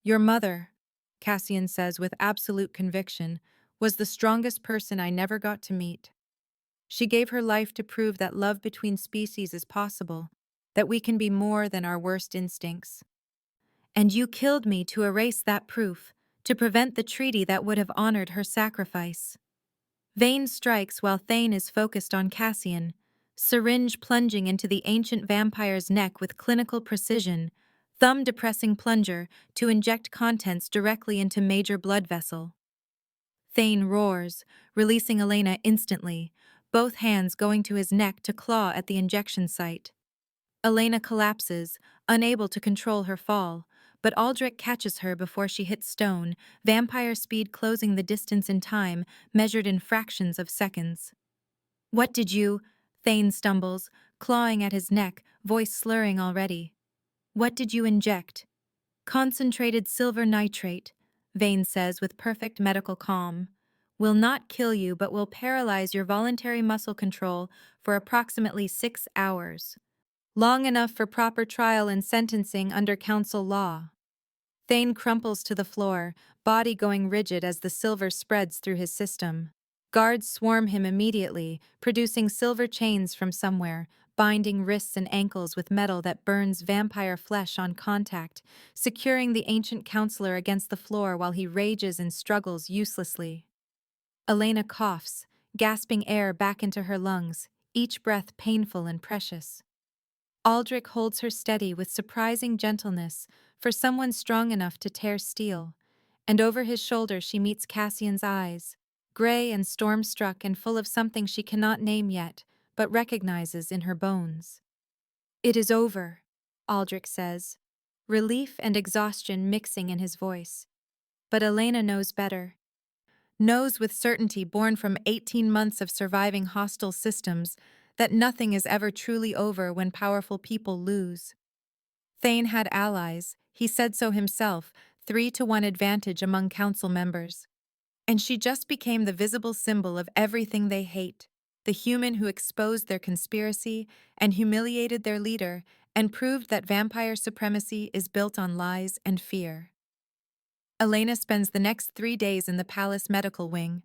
"Your mother," Cassian says with absolute conviction, "was the strongest person I never got to meet. She gave her life to prove that love between species is possible, that we can be more than our worst instincts. And you killed me to erase that proof, to prevent the treaty that would have honored her sacrifice." Vane strikes while Thane is focused on Cassian, syringe plunging into the ancient vampire's neck with clinical precision, thumb depressing plunger to inject contents directly into major blood vessel. Thane roars, releasing Elena instantly, both hands going to his neck to claw at the injection site. Elena collapses, unable to control her fall, but Aldrich catches her before she hits stone, vampire speed closing the distance in time, measured in fractions of seconds. "What did you?" Thane stumbles, clawing at his neck, voice slurring already. "What did you inject?" "Concentrated silver nitrate," Vane says with perfect medical calm. "Will not kill you but will paralyze your voluntary muscle control for approximately 6 hours. Long enough for proper trial and sentencing under council law." Thane crumples to the floor, body going rigid as the silver spreads through his system. Guards swarm him immediately, producing silver chains from somewhere, binding wrists and ankles with metal that burns vampire flesh on contact, securing the ancient counselor against the floor while he rages and struggles uselessly. Elena coughs, gasping air back into her lungs, each breath painful and precious. Aldrich holds her steady with surprising gentleness for someone strong enough to tear steel, and over his shoulder she meets Cassian's eyes, gray and storm-struck and full of something she cannot name yet, but recognizes in her bones. "It is over," Aldrich says, relief and exhaustion mixing in his voice. But Elena knows better. Knows with certainty born from 18 months of surviving hostile systems that nothing is ever truly over when powerful people lose. Thane had allies, he said so himself, 3-to-1 advantage among council members. And she just became the visible symbol of everything they hate, the human who exposed their conspiracy and humiliated their leader and proved that vampire supremacy is built on lies and fear. Elena spends the next 3 days in the palace medical wing,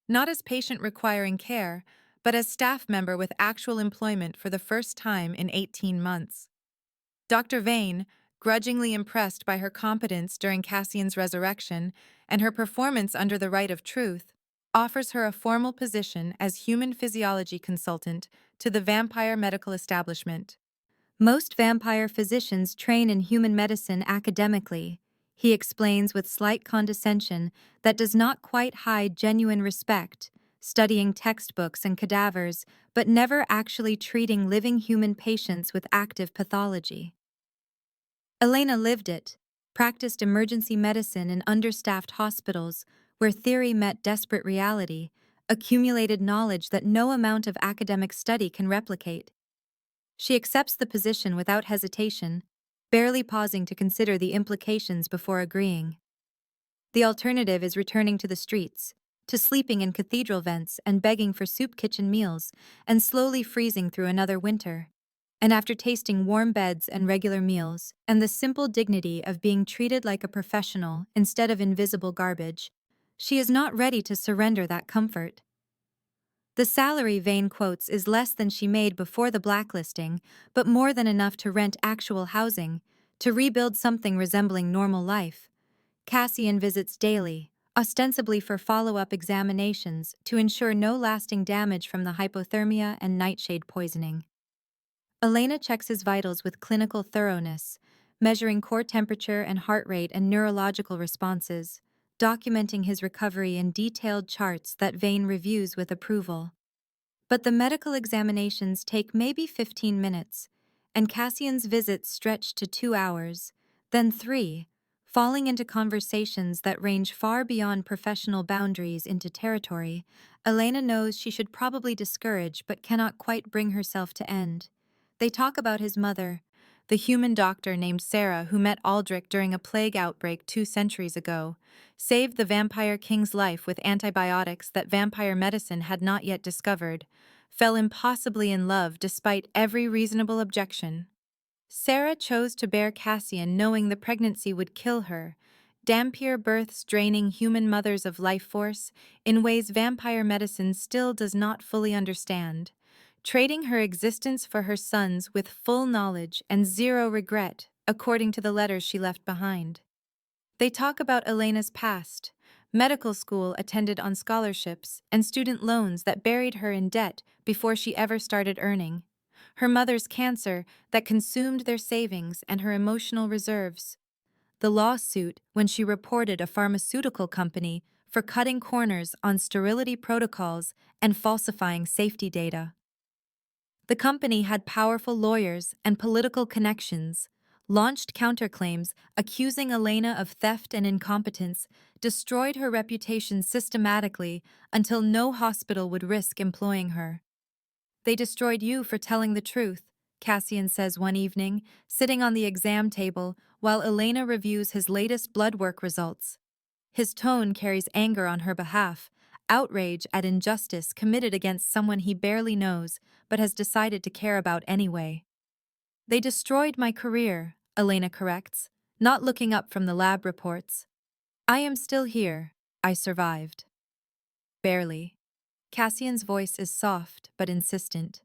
not as patient requiring care, but as staff member with actual employment for the first time in 18 months. Dr. Vane, grudgingly impressed by her competence during Cassian's resurrection and her performance under the Right of Truth, offers her a formal position as human physiology consultant to the vampire medical establishment. "Most vampire physicians train in human medicine academically," he explains with slight condescension that does not quite hide genuine respect, studying textbooks and cadavers, but never actually treating living human patients with active pathology. Elena lived it, practiced emergency medicine in understaffed hospitals where theory met desperate reality, accumulated knowledge that no amount of academic study can replicate. She accepts the position without hesitation, barely pausing to consider the implications before agreeing. The alternative is returning to the streets, to sleeping in cathedral vents and begging for soup kitchen meals, and slowly freezing through another winter. And after tasting warm beds and regular meals, and the simple dignity of being treated like a professional instead of invisible garbage, she is not ready to surrender that comfort. The salary Vane quotes is less than she made before the blacklisting, but more than enough to rent actual housing, to rebuild something resembling normal life. Cassian visits daily, ostensibly for follow-up examinations to ensure no lasting damage from the hypothermia and nightshade poisoning. Elena checks his vitals with clinical thoroughness, measuring core temperature and heart rate and neurological responses, documenting his recovery in detailed charts that Vane reviews with approval. But the medical examinations take maybe 15 minutes, and Cassian's visits stretch to 2 hours, then 3, falling into conversations that range far beyond professional boundaries into territory. Elena knows she should probably discourage but cannot quite bring herself to end. They talk about his mother, the human doctor named Sarah who met Aldrich during a plague outbreak 2 centuries ago, saved the vampire king's life with antibiotics that vampire medicine had not yet discovered, fell impossibly in love despite every reasonable objection. Sarah chose to bear Cassian knowing the pregnancy would kill her, Dampier births draining human mothers of life force in ways vampire medicine still does not fully understand, trading her existence for her son's with full knowledge and zero regret, according to the letters she left behind. They talk about Elena's past, medical school attended on scholarships, and student loans that buried her in debt before she ever started earning. Her mother's cancer that consumed their savings and her emotional reserves. The lawsuit when she reported a pharmaceutical company for cutting corners on sterility protocols and falsifying safety data. The company had powerful lawyers and political connections, launched counterclaims accusing Elena of theft and incompetence, destroyed her reputation systematically until no hospital would risk employing her. They destroyed you for telling the truth, Cassian says one evening, sitting on the exam table while Elena reviews his latest blood work results. His tone carries anger on her behalf, outrage at injustice committed against someone he barely knows but has decided to care about anyway. They destroyed my career, Elena corrects, not looking up from the lab reports. I am still here. I survived. Barely. Cassian's voice is soft but insistent.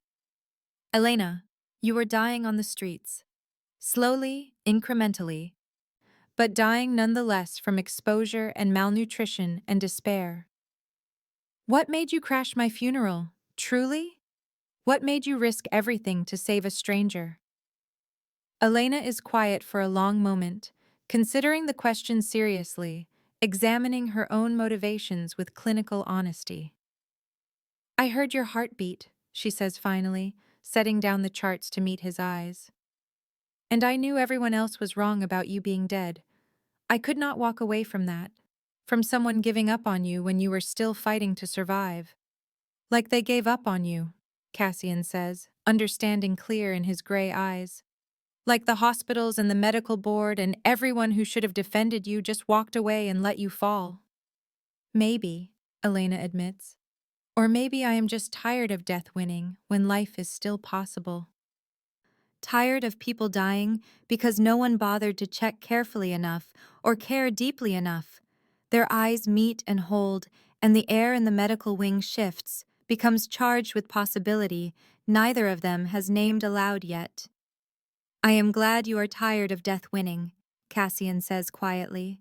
Elena, you were dying on the streets. Slowly, incrementally, but dying nonetheless from exposure and malnutrition and despair. What made you crash my funeral, truly? What made you risk everything to save a stranger? Elena is quiet for a long moment, considering the question seriously, examining her own motivations with clinical honesty. I heard your heartbeat, she says finally, setting down the charts to meet his eyes. And I knew everyone else was wrong about you being dead. I could not walk away from that. From someone giving up on you when you were still fighting to survive. Like they gave up on you, Cassian says, understanding clear in his gray eyes. Like the hospitals and the medical board and everyone who should have defended you just walked away and let you fall. Maybe, Elena admits. Or maybe I am just tired of death winning when life is still possible. Tired of people dying because no one bothered to check carefully enough or care deeply enough. Their eyes meet and hold, and the air in the medical wing shifts, becomes charged with possibility neither of them has named aloud yet. I am glad you are tired of death winning, Cassian says quietly.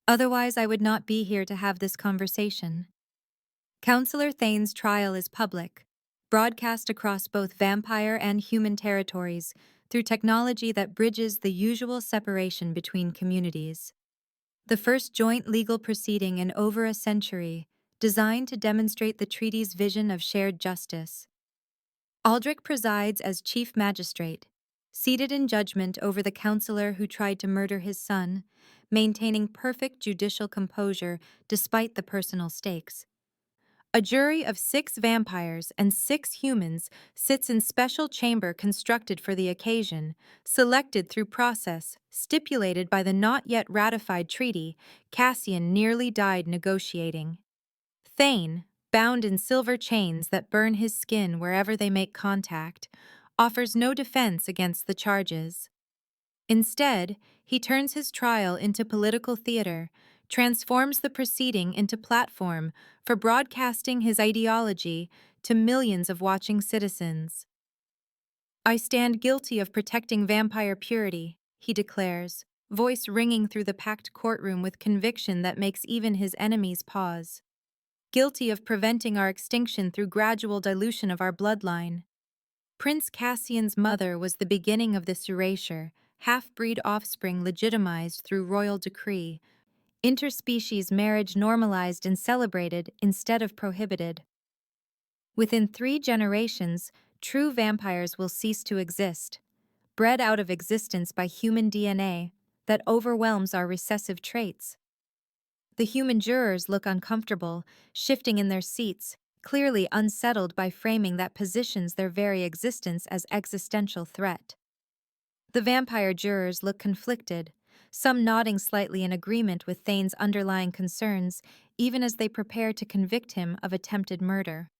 Otherwise I would not be here to have this conversation. Counselor Thane's trial is public, broadcast across both vampire and human territories through technology that bridges the usual separation between communities. The first joint legal proceeding in over a century, designed to demonstrate the treaty's vision of shared justice. Aldrich presides as chief magistrate, seated in judgment over the counselor who tried to murder his son, maintaining perfect judicial composure despite the personal stakes. A jury of 6 vampires and 6 humans sits in special chamber constructed for the occasion, selected through process stipulated by the not yet ratified treaty Cassian nearly died negotiating. Thane, bound in silver chains that burn his skin wherever they make contact, offers no defense against the charges. Instead, he turns his trial into political theater, transforms the proceeding into platform for broadcasting his ideology to millions of watching citizens. I stand guilty of protecting vampire purity, he declares, voice ringing through the packed courtroom with conviction that makes even his enemies pause. Guilty of preventing our extinction through gradual dilution of our bloodline. Prince Cassian's mother was the beginning of this erasure, half-breed offspring legitimized through royal decree, interspecies marriage normalized and celebrated instead of prohibited. Within 3 generations, true vampires will cease to exist, bred out of existence by human DNA that overwhelms our recessive traits. The human jurors look uncomfortable, shifting in their seats, clearly unsettled by framing that positions their very existence as existential threat. The vampire jurors look conflicted, some nodding slightly in agreement with Thane's underlying concerns, even as they prepare to convict him of attempted murder.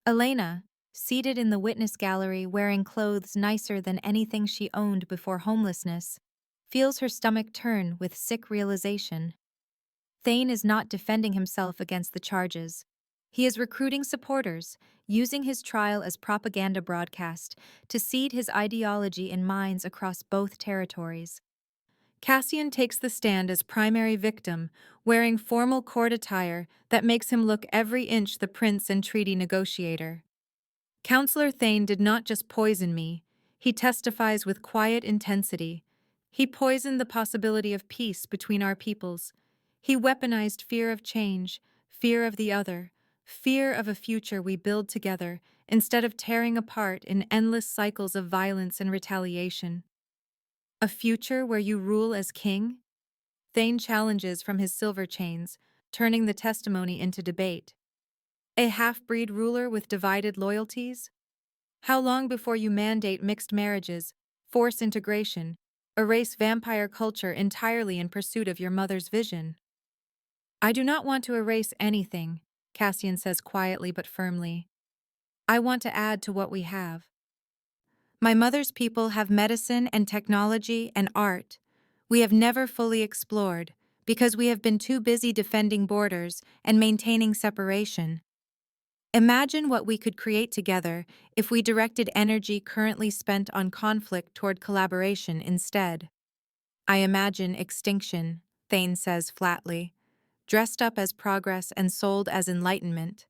Elena, seated in the witness gallery wearing clothes nicer than anything she owned before homelessness, feels her stomach turn with sick realization. Thane is not defending himself against the charges. He is recruiting supporters, using his trial as propaganda broadcast to seed his ideology in minds across both territories. Cassian takes the stand as primary victim, wearing formal court attire that makes him look every inch the prince and treaty negotiator. Counselor Thane did not just poison me, he testifies with quiet intensity. He poisoned the possibility of peace between our peoples. He weaponized fear of change, fear of the other, fear of a future we build together instead of tearing apart in endless cycles of violence and retaliation. A future where you rule as king? Thane challenges from his silver chains, turning the testimony into debate. A half-breed ruler with divided loyalties? How long before you mandate mixed marriages, force integration, erase vampire culture entirely in pursuit of your mother's vision? I do not want to erase anything, Cassian says quietly but firmly. I want to add to what we have. My mother's people have medicine and technology and art we have never fully explored because we have been too busy defending borders and maintaining separation. Imagine what we could create together if we directed energy currently spent on conflict toward collaboration instead. I imagine extinction, Thane says flatly. Dressed up as progress and sold as enlightenment.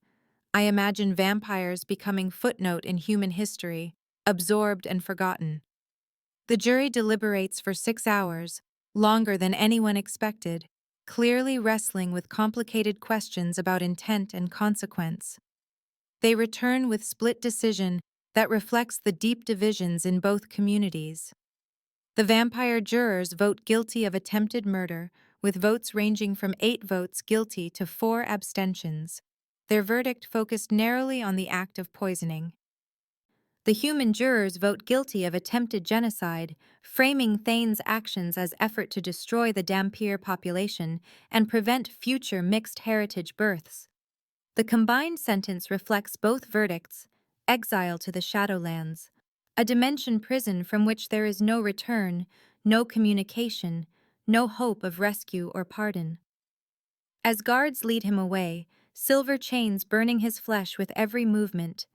I imagine vampires becoming footnote in human history, absorbed and forgotten. The jury deliberates for 6 hours, longer than anyone expected, clearly wrestling with complicated questions about intent and consequence. They return with split decision that reflects the deep divisions in both communities. The vampire jurors vote guilty of attempted murder, with votes ranging from 8 votes guilty to 4 abstentions. Their verdict focused narrowly on the act of poisoning. The human jurors vote guilty of attempted genocide, framing Thane's actions as effort to destroy the Dhampir population and prevent future mixed heritage births. The combined sentence reflects both verdicts: exile to the Shadowlands, a dimension prison from which there is no return, no communication, no hope of rescue or pardon. As guards lead him away, silver chains burning his flesh with every movement,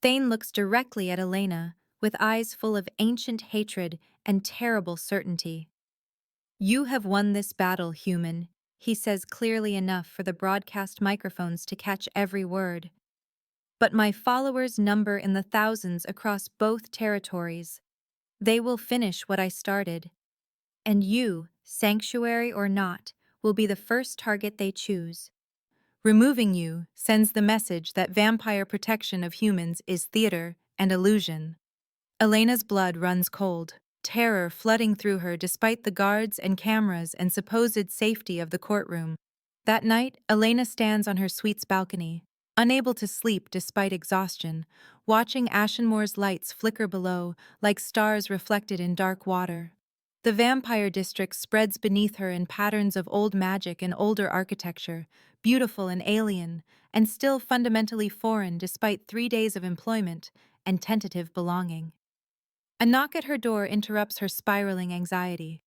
Thane looks directly at Elena, with eyes full of ancient hatred and terrible certainty. You have won this battle, human, he says clearly enough for the broadcast microphones to catch every word. But my followers number in the thousands across both territories. They will finish what I started. And you, sanctuary or not, will be the first target they choose. Removing you sends the message that vampire protection of humans is theater and illusion. Elena's blood runs cold, terror flooding through her despite the guards and cameras and supposed safety of the courtroom. That night, Elena stands on her suite's balcony, unable to sleep despite exhaustion, watching Ashenmoor's lights flicker below like stars reflected in dark water. The vampire district spreads beneath her in patterns of old magic and older architecture, beautiful and alien, and still fundamentally foreign despite 3 days of employment and tentative belonging. A knock at her door interrupts her spiraling anxiety.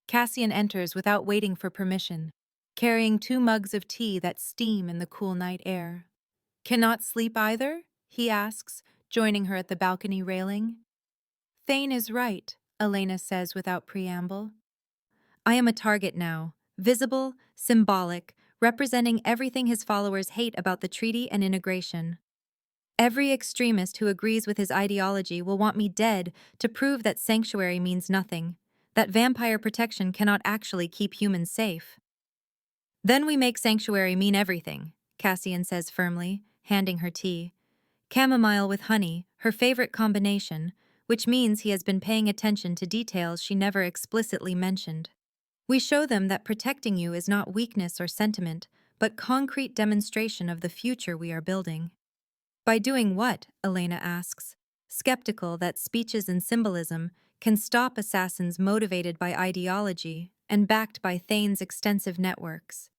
Cassian enters without waiting for permission, carrying 2 mugs of tea that steam in the cool night air. Cannot sleep either? He asks, joining her at the balcony railing. Thane is right, Elena says without preamble. I am a target now, visible, symbolic, representing everything his followers hate about the treaty and integration. Every extremist who agrees with his ideology will want me dead to prove that sanctuary means nothing, that vampire protection cannot actually keep humans safe. Then we make sanctuary mean everything, Cassian says firmly, handing her tea. Chamomile with honey, her favorite combination, which means he has been paying attention to details she never explicitly mentioned. We show them that protecting you is not weakness or sentiment, but concrete demonstration of the future we are building. By doing what? Elena asks, skeptical that speeches and symbolism can stop assassins motivated by ideology and backed by Thane's extensive networks.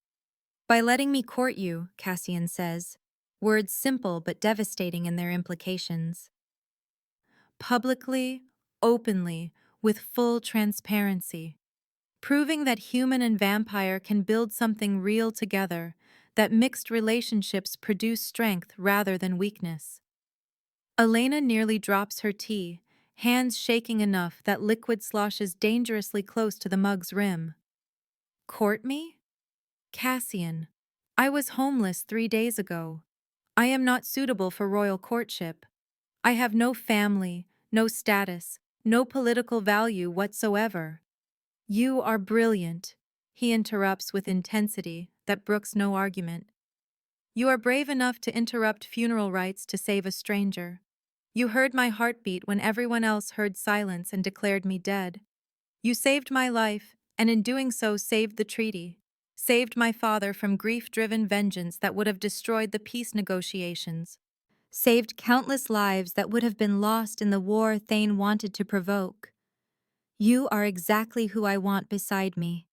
By letting me court you, Cassian says, words simple but devastating in their implications. Publicly, openly, with full transparency. Proving that human and vampire can build something real together, that mixed relationships produce strength rather than weakness. Elena nearly drops her tea, hands shaking enough that liquid sloshes dangerously close to the mug's rim. Court me? Cassian. I was homeless 3 days ago. I am not suitable for royal courtship. I have no family, no status, no political value whatsoever. You are brilliant, he interrupts with intensity that brooks no argument. You are brave enough to interrupt funeral rites to save a stranger. You heard my heartbeat when everyone else heard silence and declared me dead. You saved my life, and in doing so saved the treaty. Saved my father from grief-driven vengeance that would have destroyed the peace negotiations. Saved countless lives that would have been lost in the war Thane wanted to provoke. You are exactly who I want beside me.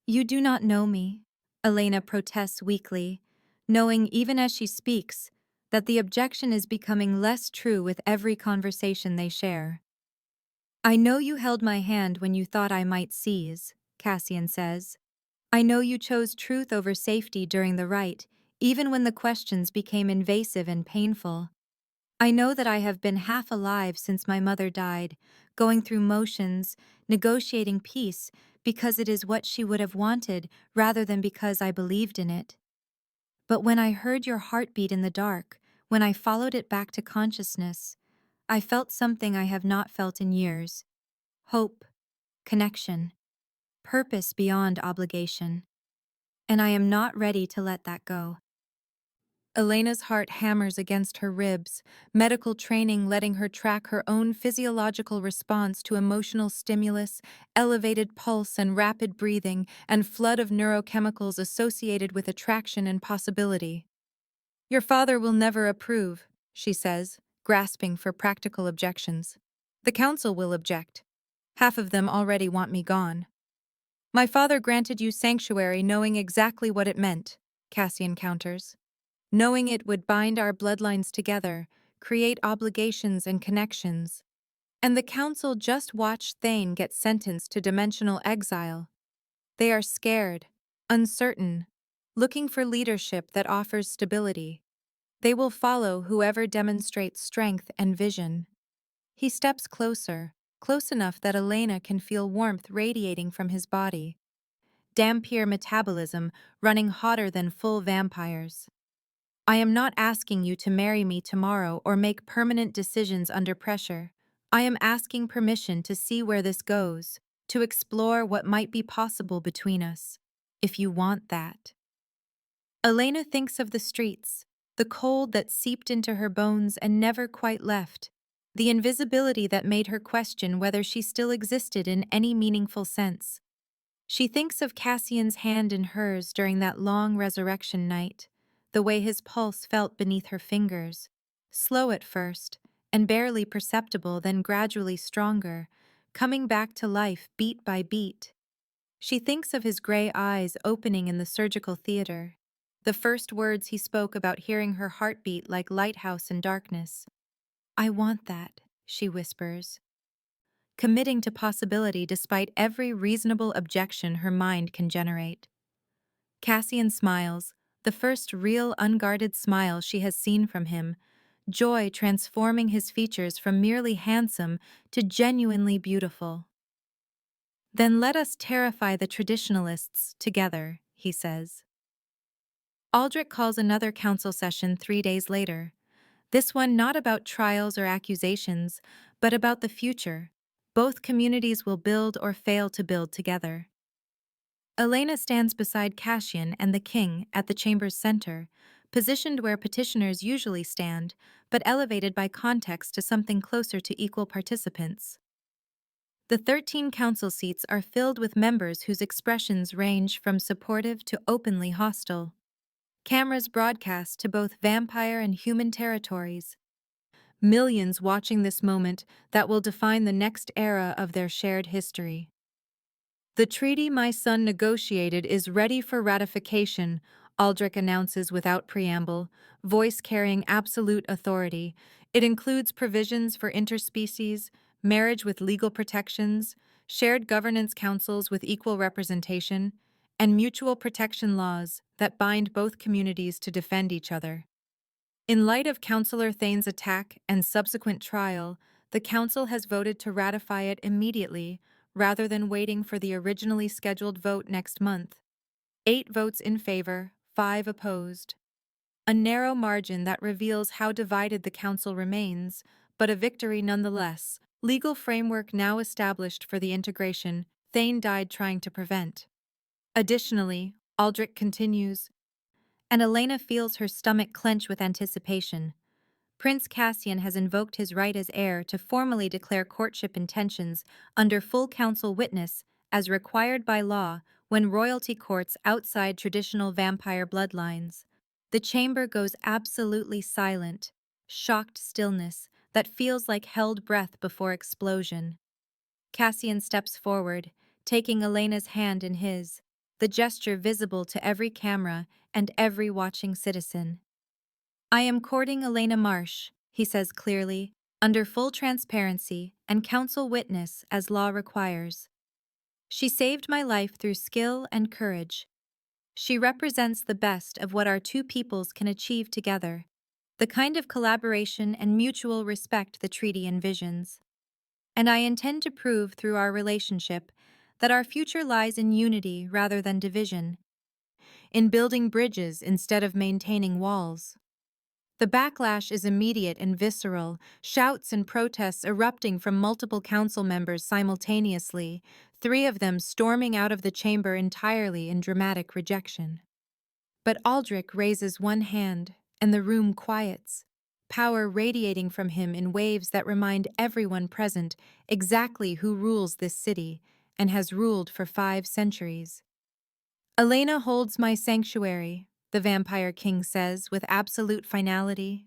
You do not know me, Elena protests weakly, knowing even as she speaks that the objection is becoming less true with every conversation they share. I know you held my hand when you thought I might seize, Cassian says. I know you chose truth over safety during the rite, even when the questions became invasive and painful. I know that I have been half alive since my mother died, going through motions, negotiating peace, because it is what she would have wanted rather than because I believed in it. But when I heard your heartbeat in the dark, when I followed it back to consciousness, I felt something I have not felt in years. Hope, connection, purpose beyond obligation. And I am not ready to let that go. Elena's heart hammers against her ribs, medical training letting her track her own physiological response to emotional stimulus, elevated pulse and rapid breathing, and flood of neurochemicals associated with attraction and possibility. Your father will never approve, she says, grasping for practical objections. The council will object. Half of them already want me gone. My father granted you sanctuary knowing exactly what it meant, Cassian counters. Knowing it would bind our bloodlines together, create obligations and connections. And the council just watched Thane get sentenced to dimensional exile. They are scared, uncertain, looking for leadership that offers stability. They will follow whoever demonstrates strength and vision. He steps closer, close enough that Elena can feel warmth radiating from his body. Dampier metabolism running hotter than full vampires. I am not asking you to marry me tomorrow or make permanent decisions under pressure. I am asking permission to see where this goes, to explore what might be possible between us, if you want that. Elena thinks of the streets, the cold that seeped into her bones and never quite left, the invisibility that made her question whether she still existed in any meaningful sense. She thinks of Cassian's hand in hers during that long resurrection night, the way his pulse felt beneath her fingers, slow at first, and barely perceptible, then gradually stronger, coming back to life beat by beat. She thinks of his gray eyes opening in the surgical theater, the first words he spoke about hearing her heartbeat like lighthouse in darkness. I want that, she whispers, committing to possibility despite every reasonable objection her mind can generate. Cassian smiles, the first real unguarded smile she has seen from him, joy transforming his features from merely handsome to genuinely beautiful. Then let us terrify the traditionalists together, he says. Aldrich calls another council session 3 days later, this one not about trials or accusations, but about the future. Both communities will build or fail to build together. Elena stands beside Cassian and the king at the chamber's center, positioned where petitioners usually stand, but elevated by context to something closer to equal participants. The 13 council seats are filled with members whose expressions range from supportive to openly hostile. Cameras broadcast to both vampire and human territories. Millions watching this moment that will define the next era of their shared history. The treaty my son negotiated is ready for ratification, Aldrich announces without preamble, voice carrying absolute authority. It includes provisions for interspecies, marriage with legal protections, shared governance councils with equal representation, and mutual protection laws that bind both communities to defend each other. In light of Councillor Thane's attack and subsequent trial, The council has voted to ratify it immediately, rather than waiting for the originally scheduled vote next month. 8 votes in favor, 5 opposed. A narrow margin that reveals how divided the council remains, but a victory nonetheless. Legal framework now established for the integration, Thane died trying to prevent. Additionally, Aldrich continues, and Elena feels her stomach clench with anticipation. Prince Cassian has invoked his right as heir to formally declare courtship intentions under full council witness, as required by law, when royalty courts outside traditional vampire bloodlines. The chamber goes absolutely silent, shocked stillness that feels like held breath before explosion. Cassian steps forward, taking Elena's hand in his, the gesture visible to every camera and every watching citizen. I am courting Elena Marsh, he says clearly, under full transparency and council witness as law requires. She saved my life through skill and courage. She represents the best of what our two peoples can achieve together, the kind of collaboration and mutual respect the treaty envisions. And I intend to prove through our relationship that our future lies in unity rather than division, in building bridges instead of maintaining walls. The backlash is immediate and visceral, shouts and protests erupting from multiple council members simultaneously, 3 of them storming out of the chamber entirely in dramatic rejection. But Aldrich raises one hand, and the room quiets, power radiating from him in waves that remind everyone present exactly who rules this city and has ruled for 5 centuries. Elena holds my sanctuary, the Vampire King says with absolute finality.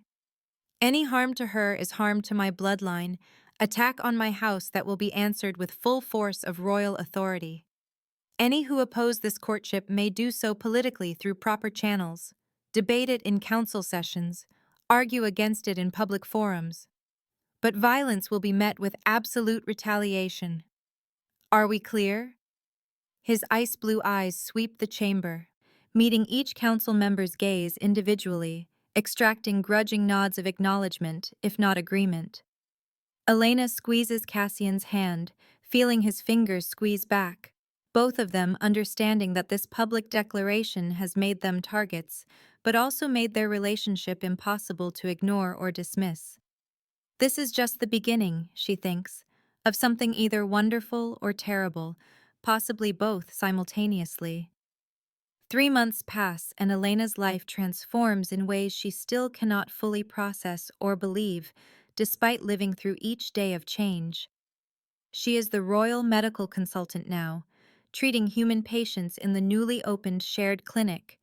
Any harm to her is harm to my bloodline, attack on my house that will be answered with full force of royal authority. Any who oppose this courtship may do so politically through proper channels, debate it in council sessions, argue against it in public forums. But violence will be met with absolute retaliation. Are we clear? His ice-blue eyes sweep the chamber, meeting each council member's gaze individually, extracting grudging nods of acknowledgement, if not agreement. Elena squeezes Cassian's hand, feeling his fingers squeeze back, both of them understanding that this public declaration has made them targets, but also made their relationship impossible to ignore or dismiss. This is just the beginning, she thinks, of something either wonderful or terrible, possibly both simultaneously. 3 months pass and Elena's life transforms in ways she still cannot fully process or believe, despite living through each day of change. She is the royal medical consultant now, treating human patients in the newly opened shared clinic,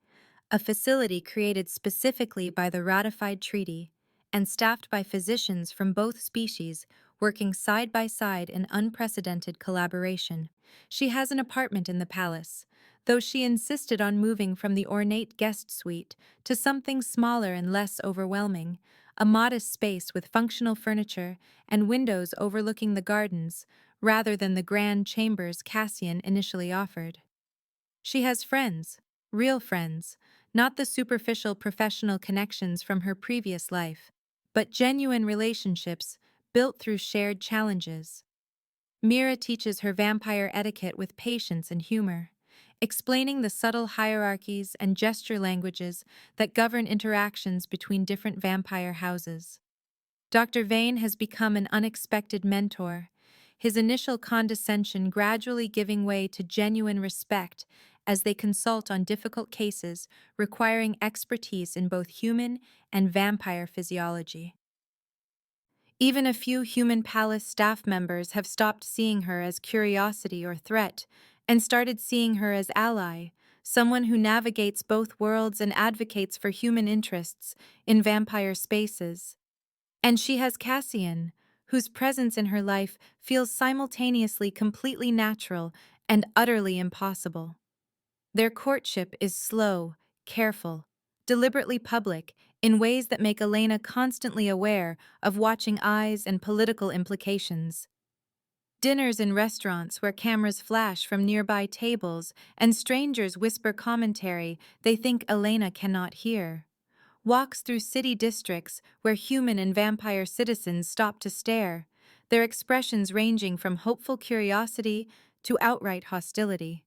a facility created specifically by the ratified treaty and staffed by physicians from both species working side by side in unprecedented collaboration. She has an apartment in the palace, though she insisted on moving from the ornate guest suite to something smaller and less overwhelming, a modest space with functional furniture and windows overlooking the gardens, rather than the grand chambers Cassian initially offered. She has friends, real friends, not the superficial professional connections from her previous life, but genuine relationships built through shared challenges. Mira teaches her vampire etiquette with patience and humor, explaining the subtle hierarchies and gesture languages that govern interactions between different vampire houses. Dr. Vane has become an unexpected mentor, his initial condescension gradually giving way to genuine respect as they consult on difficult cases requiring expertise in both human and vampire physiology. Even a few human palace staff members have stopped seeing her as curiosity or threat and started seeing her as ally, someone who navigates both worlds and advocates for human interests in vampire spaces. And she has Cassian, whose presence in her life feels simultaneously completely natural and utterly impossible. Their courtship is slow, careful, deliberately public, in ways that make Elena constantly aware of watching eyes and political implications. Dinners in restaurants where cameras flash from nearby tables and strangers whisper commentary they think Elena cannot hear. Walks through city districts where human and vampire citizens stop to stare, their expressions ranging from hopeful curiosity to outright hostility.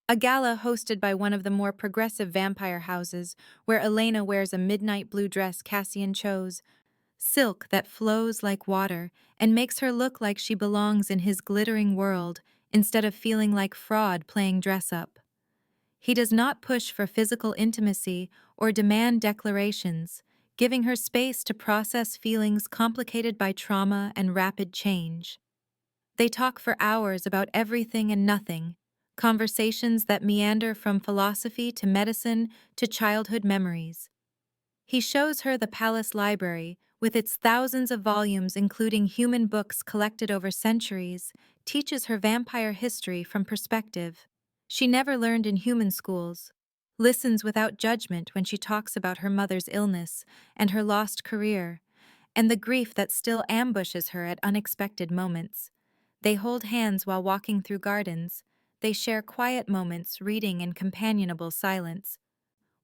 A gala hosted by one of the more progressive vampire houses, where Elena wears a midnight blue dress Cassian chose, silk that flows like water and makes her look like she belongs in his glittering world instead of feeling like fraud playing dress-up. He does not push for physical intimacy or demand declarations, giving her space to process feelings complicated by trauma and rapid change. They talk for hours about everything and nothing, conversations that meander from philosophy to medicine to childhood memories. He shows her the palace library, with its thousands of volumes including human books collected over centuries, teaches her vampire history from perspective she never learned in human schools, listens without judgment when she talks about her mother's illness and her lost career, and the grief that still ambushes her at unexpected moments. They hold hands while walking through gardens. They share quiet moments reading in companionable silence.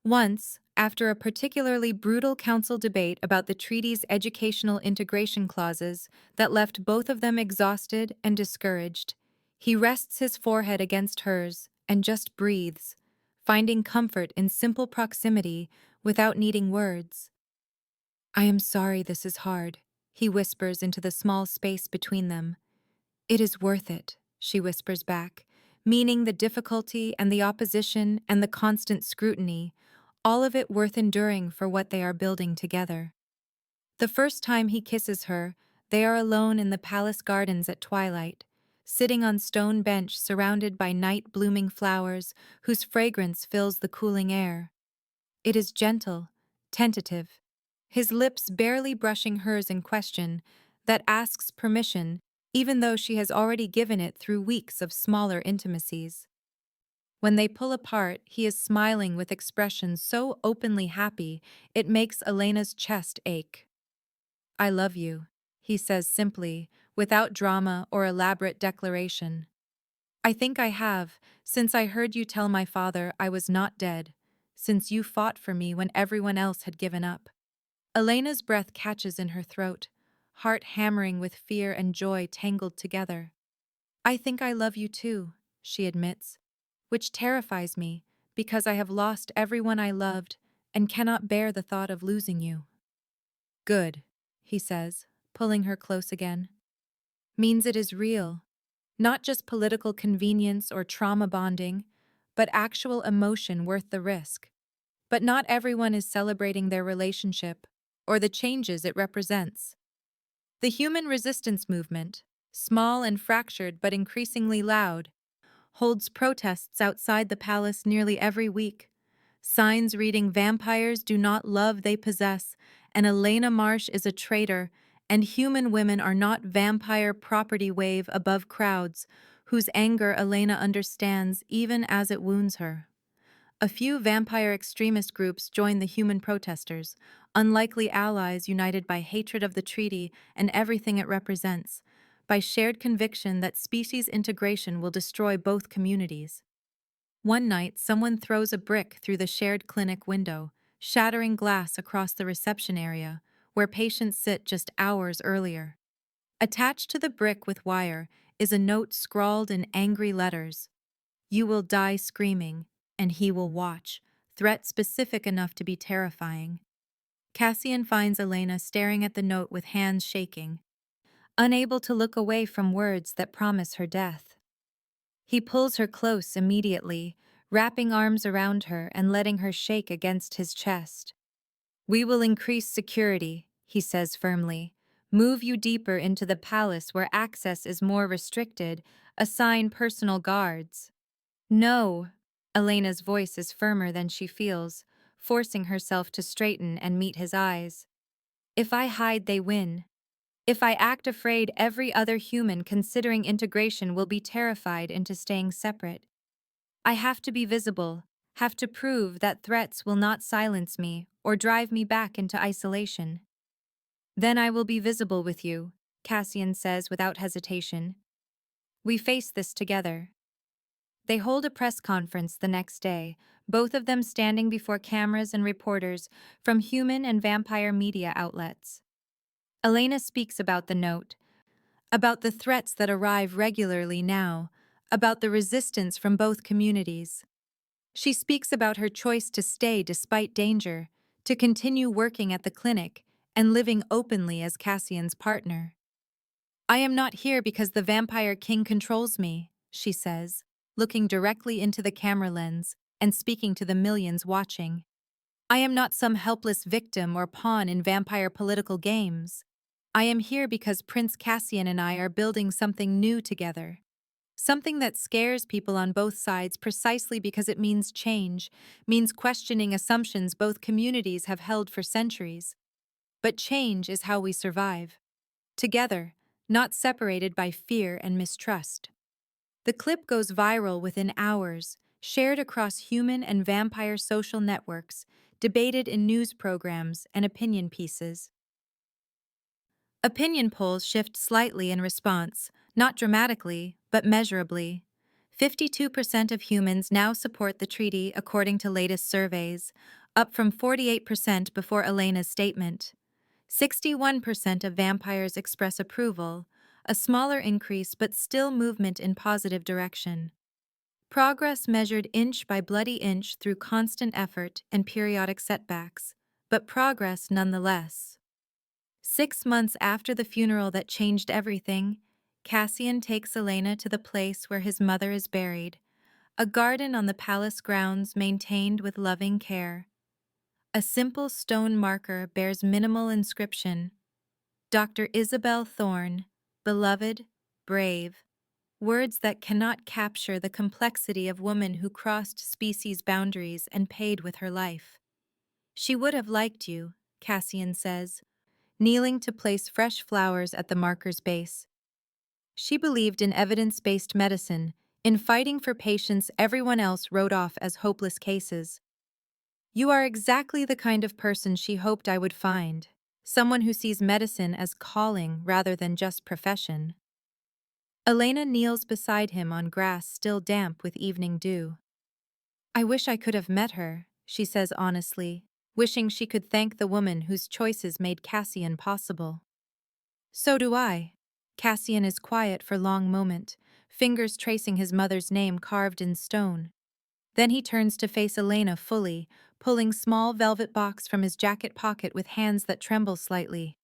Once, after a particularly brutal council debate about the treaty's educational integration clauses that left both of them exhausted and discouraged, he rests his forehead against hers and just breathes, finding comfort in simple proximity without needing words. "I am sorry this is hard," he whispers into the small space between them. "It is worth it," she whispers back, meaning the difficulty and the opposition and the constant scrutiny, all of it worth enduring for what they are building together. The first time he kisses her, they are alone in the palace gardens at twilight, sitting on stone bench surrounded by night-blooming flowers whose fragrance fills the cooling air. It is gentle, tentative, his lips barely brushing hers in question, that asks permission, even though she has already given it through weeks of smaller intimacies. When they pull apart, he is smiling with expressions so openly happy it makes Elena's chest ache. "I love you," he says simply, without drama or elaborate declaration. "I think I have, since I heard you tell my father I was not dead, since you fought for me when everyone else had given up." Elena's breath catches in her throat, heart hammering with fear and joy tangled together. "I think I love you too," she admits, "which terrifies me because I have lost everyone I loved and cannot bear the thought of losing you." "Good," he says, pulling her close again. "Means it is real. Not just political convenience or trauma bonding, but actual emotion worth the risk. But not everyone is celebrating their relationship or the changes it represents. The human resistance movement, small and fractured but increasingly loud, holds protests outside the palace nearly every week. Signs reading "Vampires do not love they possess," and "Elena Marsh is a traitor," and "Human women are not vampire property" wave above crowds, whose anger Elena understands even as it wounds her. A few vampire extremist groups join the human protesters, unlikely allies united by hatred of the treaty and everything it represents, by shared conviction that species integration will destroy both communities. One night, someone throws a brick through the shared clinic window, shattering glass across the reception area, where patients sit just hours earlier. Attached to the brick with wire is a note scrawled in angry letters. "You will die screaming, and he will watch," threat specific enough to be terrifying. Cassian finds Elena staring at the note with hands shaking, unable to look away from words that promise her death. He pulls her close immediately, wrapping arms around her and letting her shake against his chest. "We will increase security," he says firmly. "Move you deeper into the palace where access is more restricted. Assign personal guards." "No." Elena's voice is firmer than she feels, forcing herself to straighten and meet his eyes. "If I hide, they win. If I act afraid, every other human considering integration will be terrified into staying separate. I have to be visible, have to prove that threats will not silence me or drive me back into isolation." "Then I will be visible with you," Cassian says without hesitation. "We face this together." They hold a press conference the next day, both of them standing before cameras and reporters from human and vampire media outlets. Elena speaks about the note, about the threats that arrive regularly now, about the resistance from both communities. She speaks about her choice to stay despite danger, to continue working at the clinic, and living openly as Cassian's partner. I am not here because the vampire king controls me, she says, looking directly into the camera lens and speaking to the millions watching. I am not some helpless victim or pawn in vampire political games. I am here because Prince Cassian and I are building something new together. Something that scares people on both sides precisely because it means change, means questioning assumptions both communities have held for centuries. But change is how we survive. Together, not separated by fear and mistrust. The clip goes viral within hours, shared across human and vampire social networks, debated in news programs and opinion pieces. Opinion polls shift slightly in response, not dramatically, but measurably. 52% of humans now support the treaty according to latest surveys, up from 48% before Elena's statement. 61% of vampires express approval, a smaller increase but still movement in positive direction. Progress measured inch by bloody inch through constant effort and periodic setbacks, but progress nonetheless. 6 months after the funeral that changed everything, Cassian takes Elena to the place where his mother is buried, a garden on the palace grounds maintained with loving care. A simple stone marker bears minimal inscription: Dr. Isabel Thorne, beloved, brave, words that cannot capture the complexity of woman who crossed species boundaries and paid with her life. She would have liked you, Cassian says, kneeling to place fresh flowers at the marker's base. She believed in evidence-based medicine, in fighting for patients everyone else wrote off as hopeless cases. You are exactly the kind of person she hoped I would find, someone who sees medicine as calling rather than just profession. Elena kneels beside him on grass still damp with evening dew. I wish I could have met her, she says honestly, wishing she could thank the woman whose choices made Cassian possible. So do I. Cassian is quiet for a long moment, fingers tracing his mother's name carved in stone. Then he turns to face Elena fully, pulling small velvet box from his jacket pocket with hands that tremble slightly.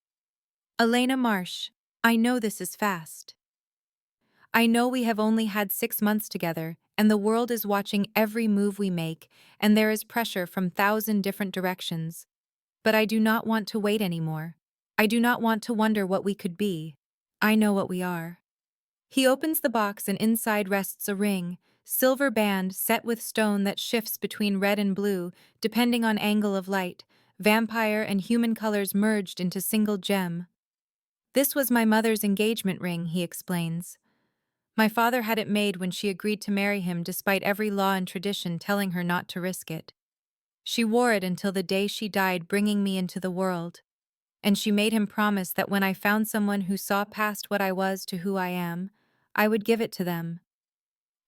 Elena Marsh, I know this is fast. I know we have only had 6 months together, and the world is watching every move we make, and there is pressure from 1,000 different directions. But I do not want to wait anymore. I do not want to wonder what we could be. I know what we are. He opens the box and inside rests a ring, silver band set with stone that shifts between red and blue, depending on angle of light, vampire and human colors merged into single gem. This was my mother's engagement ring, he explains. My father had it made when she agreed to marry him despite every law and tradition telling her not to risk it. She wore it until the day she died, bringing me into the world. And she made him promise that when I found someone who saw past what I was to who I am, I would give it to them.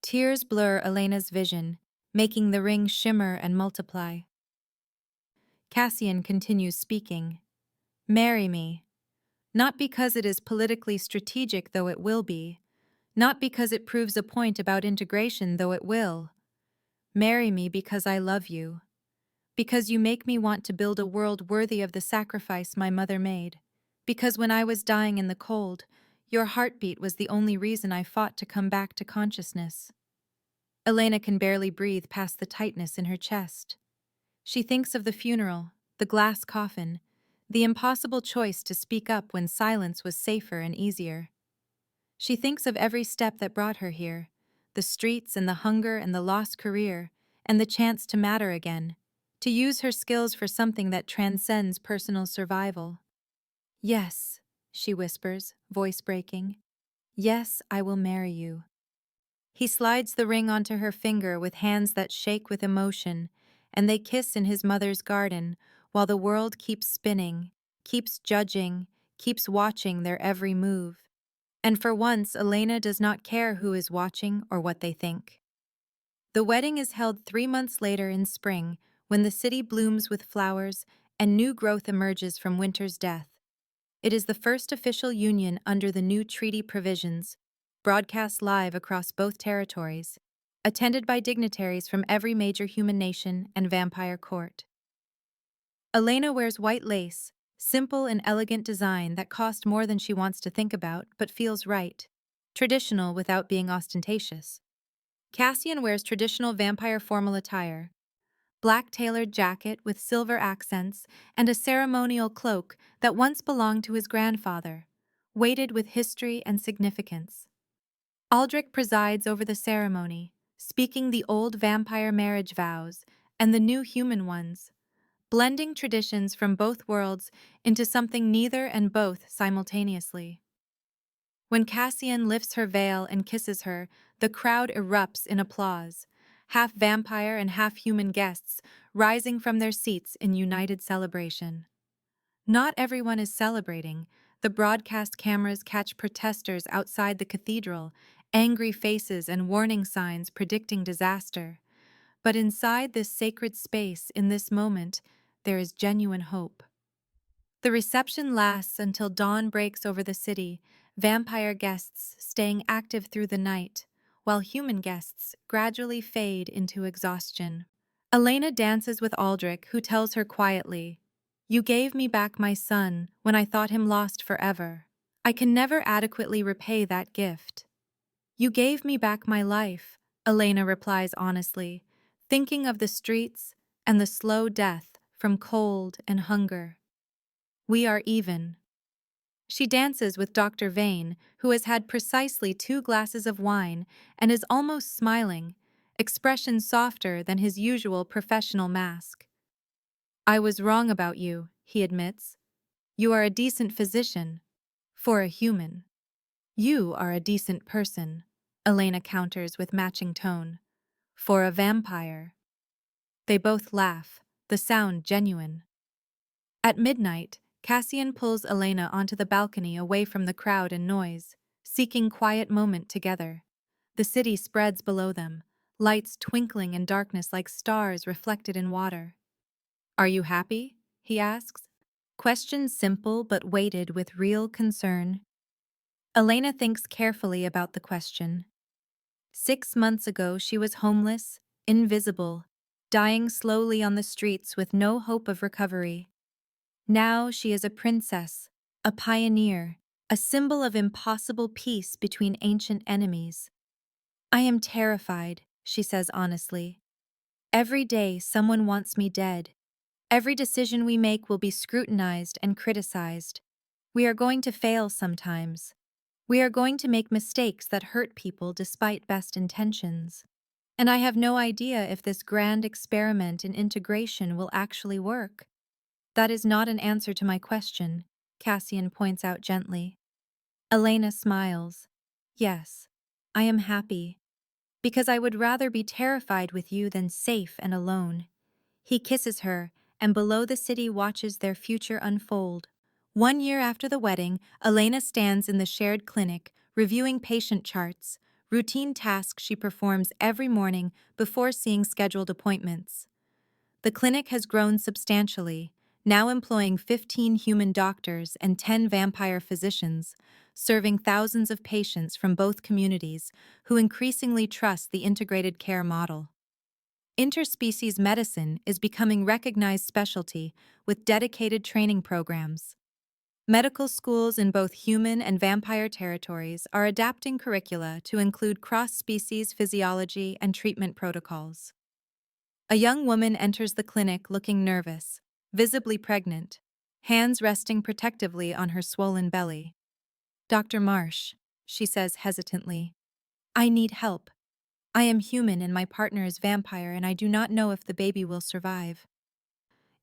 Tears blur Elena's vision, making the ring shimmer and multiply. Cassian continues speaking. Marry me. Not because it is politically strategic, though it will be. Not because it proves a point about integration, though it will. Marry me because I love you. Because you make me want to build a world worthy of the sacrifice my mother made. Because when I was dying in the cold, your heartbeat was the only reason I fought to come back to consciousness. Elena can barely breathe past the tightness in her chest. She thinks of the funeral, the glass coffin, the impossible choice to speak up when silence was safer and easier. She thinks of every step that brought her here, the streets and the hunger and the lost career, and the chance to matter again, to use her skills for something that transcends personal survival. Yes, she whispers, voice breaking. Yes, I will marry you. He slides the ring onto her finger with hands that shake with emotion, and they kiss in his mother's garden while the world keeps spinning, keeps judging, keeps watching their every move. And for once, Elena does not care who is watching or what they think. The wedding is held 3 months later in spring, when the city blooms with flowers and new growth emerges from winter's death. It is the first official union under the new treaty provisions, broadcast live across both territories, attended by dignitaries from every major human nation and vampire court. Elena wears white lace, simple and elegant design that cost more than she wants to think about but feels right, traditional without being ostentatious. Cassian wears traditional vampire formal attire, black tailored jacket with silver accents and a ceremonial cloak that once belonged to his grandfather, weighted with history and significance. Aldrich presides over the ceremony, speaking the old vampire marriage vows and the new human ones, blending traditions from both worlds into something neither and both simultaneously. When Cassian lifts her veil and kisses her, the crowd erupts in applause, half vampire and half human guests rising from their seats in united celebration. Not everyone is celebrating. The broadcast cameras catch protesters outside the cathedral, angry faces and warning signs predicting disaster. But inside this sacred space, in this moment, there is genuine hope. The reception lasts until dawn breaks over the city, vampire guests staying active through the night, while human guests gradually fade into exhaustion. Elena dances with Aldrich, who tells her quietly, "You gave me back my son when I thought him lost forever. I can never adequately repay that gift." "You gave me back my life," Elena replies honestly, thinking of the streets and the slow death from cold and hunger. "We are even." She dances with Dr. Vane, who has had precisely 2 glasses of wine and is almost smiling, expression softer than his usual professional mask. "I was wrong about you," he admits. "You are a decent physician. For a human. You are a decent person," Elena counters with matching tone. "For a vampire." They both laugh, the sound genuine. At midnight, Cassian pulls Elena onto the balcony away from the crowd and noise, seeking quiet moment together. The city spreads below them, lights twinkling in darkness like stars reflected in water. "Are you happy?" he asks. Question simple but weighted with real concern. Elena thinks carefully about the question. 6 months ago, she was homeless, invisible, dying slowly on the streets with no hope of recovery. Now she is a princess, a pioneer, a symbol of impossible peace between ancient enemies. "I am terrified," she says honestly. "Every day someone wants me dead. Every decision we make will be scrutinized and criticized. We are going to fail sometimes. We are going to make mistakes that hurt people despite best intentions. And I have no idea if this grand experiment in integration will actually work." "That is not an answer to my question," Cassian points out gently. Elena smiles. "Yes, I am happy. Because I would rather be terrified with you than safe and alone." He kisses her, and below the city watches their future unfold. 1 year after the wedding, Elena stands in the shared clinic, reviewing patient charts, routine tasks she performs every morning before seeing scheduled appointments. The clinic has grown substantially, now employing 15 human doctors and 10 vampire physicians, serving thousands of patients from both communities who increasingly trust the integrated care model. Interspecies medicine is becoming recognized specialty with dedicated training programs. Medical schools in both human and vampire territories are adapting curricula to include cross-species physiology and treatment protocols. A young woman enters the clinic looking nervous, visibly pregnant, hands resting protectively on her swollen belly. "Dr. Marsh," she says hesitantly, "I need help. I am human and my partner is vampire, and I do not know if the baby will survive.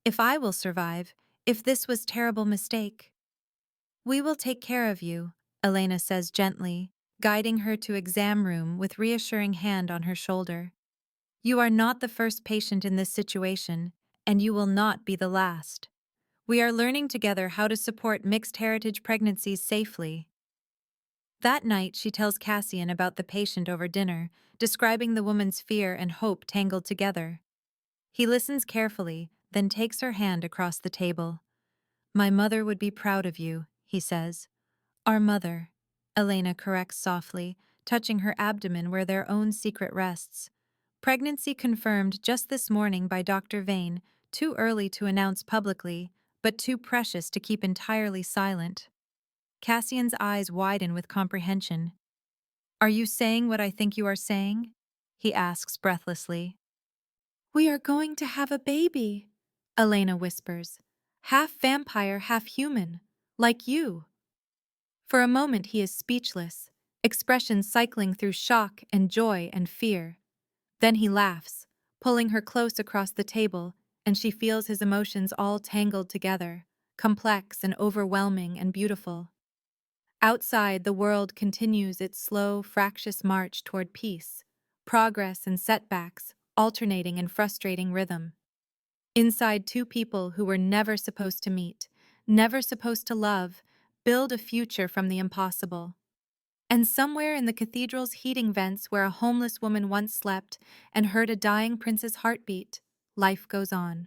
If I will survive, if this was a terrible mistake." "We will take care of you," Elena says gently, guiding her to exam room with reassuring hand on her shoulder. "You are not the first patient in this situation, and you will not be the last. We are learning together how to support mixed heritage pregnancies safely." That night, she tells Cassian about the patient over dinner, describing the woman's fear and hope tangled together. He listens carefully, then takes her hand across the table. "My mother would be proud of you," he says. Our mother, Elena corrects softly, touching her abdomen where their own secret rests. Pregnancy confirmed just this morning by Dr. Vane, too early to announce publicly, but too precious to keep entirely silent. Cassian's eyes widen with comprehension. Are you saying what I think you are saying? He asks breathlessly. We are going to have a baby, Elena whispers. Half vampire, half human. Like you. For a moment he is speechless, expressions cycling through shock and joy and fear. Then he laughs, pulling her close across the table, and she feels his emotions all tangled together, complex and overwhelming and beautiful. Outside, the world continues its slow, fractious march toward peace, progress and setbacks, alternating in frustrating rhythm. Inside, two people who were never supposed to meet, never supposed to love, build a future from the impossible. And somewhere in the cathedral's heating vents where a homeless woman once slept and heard a dying prince's heartbeat, life goes on.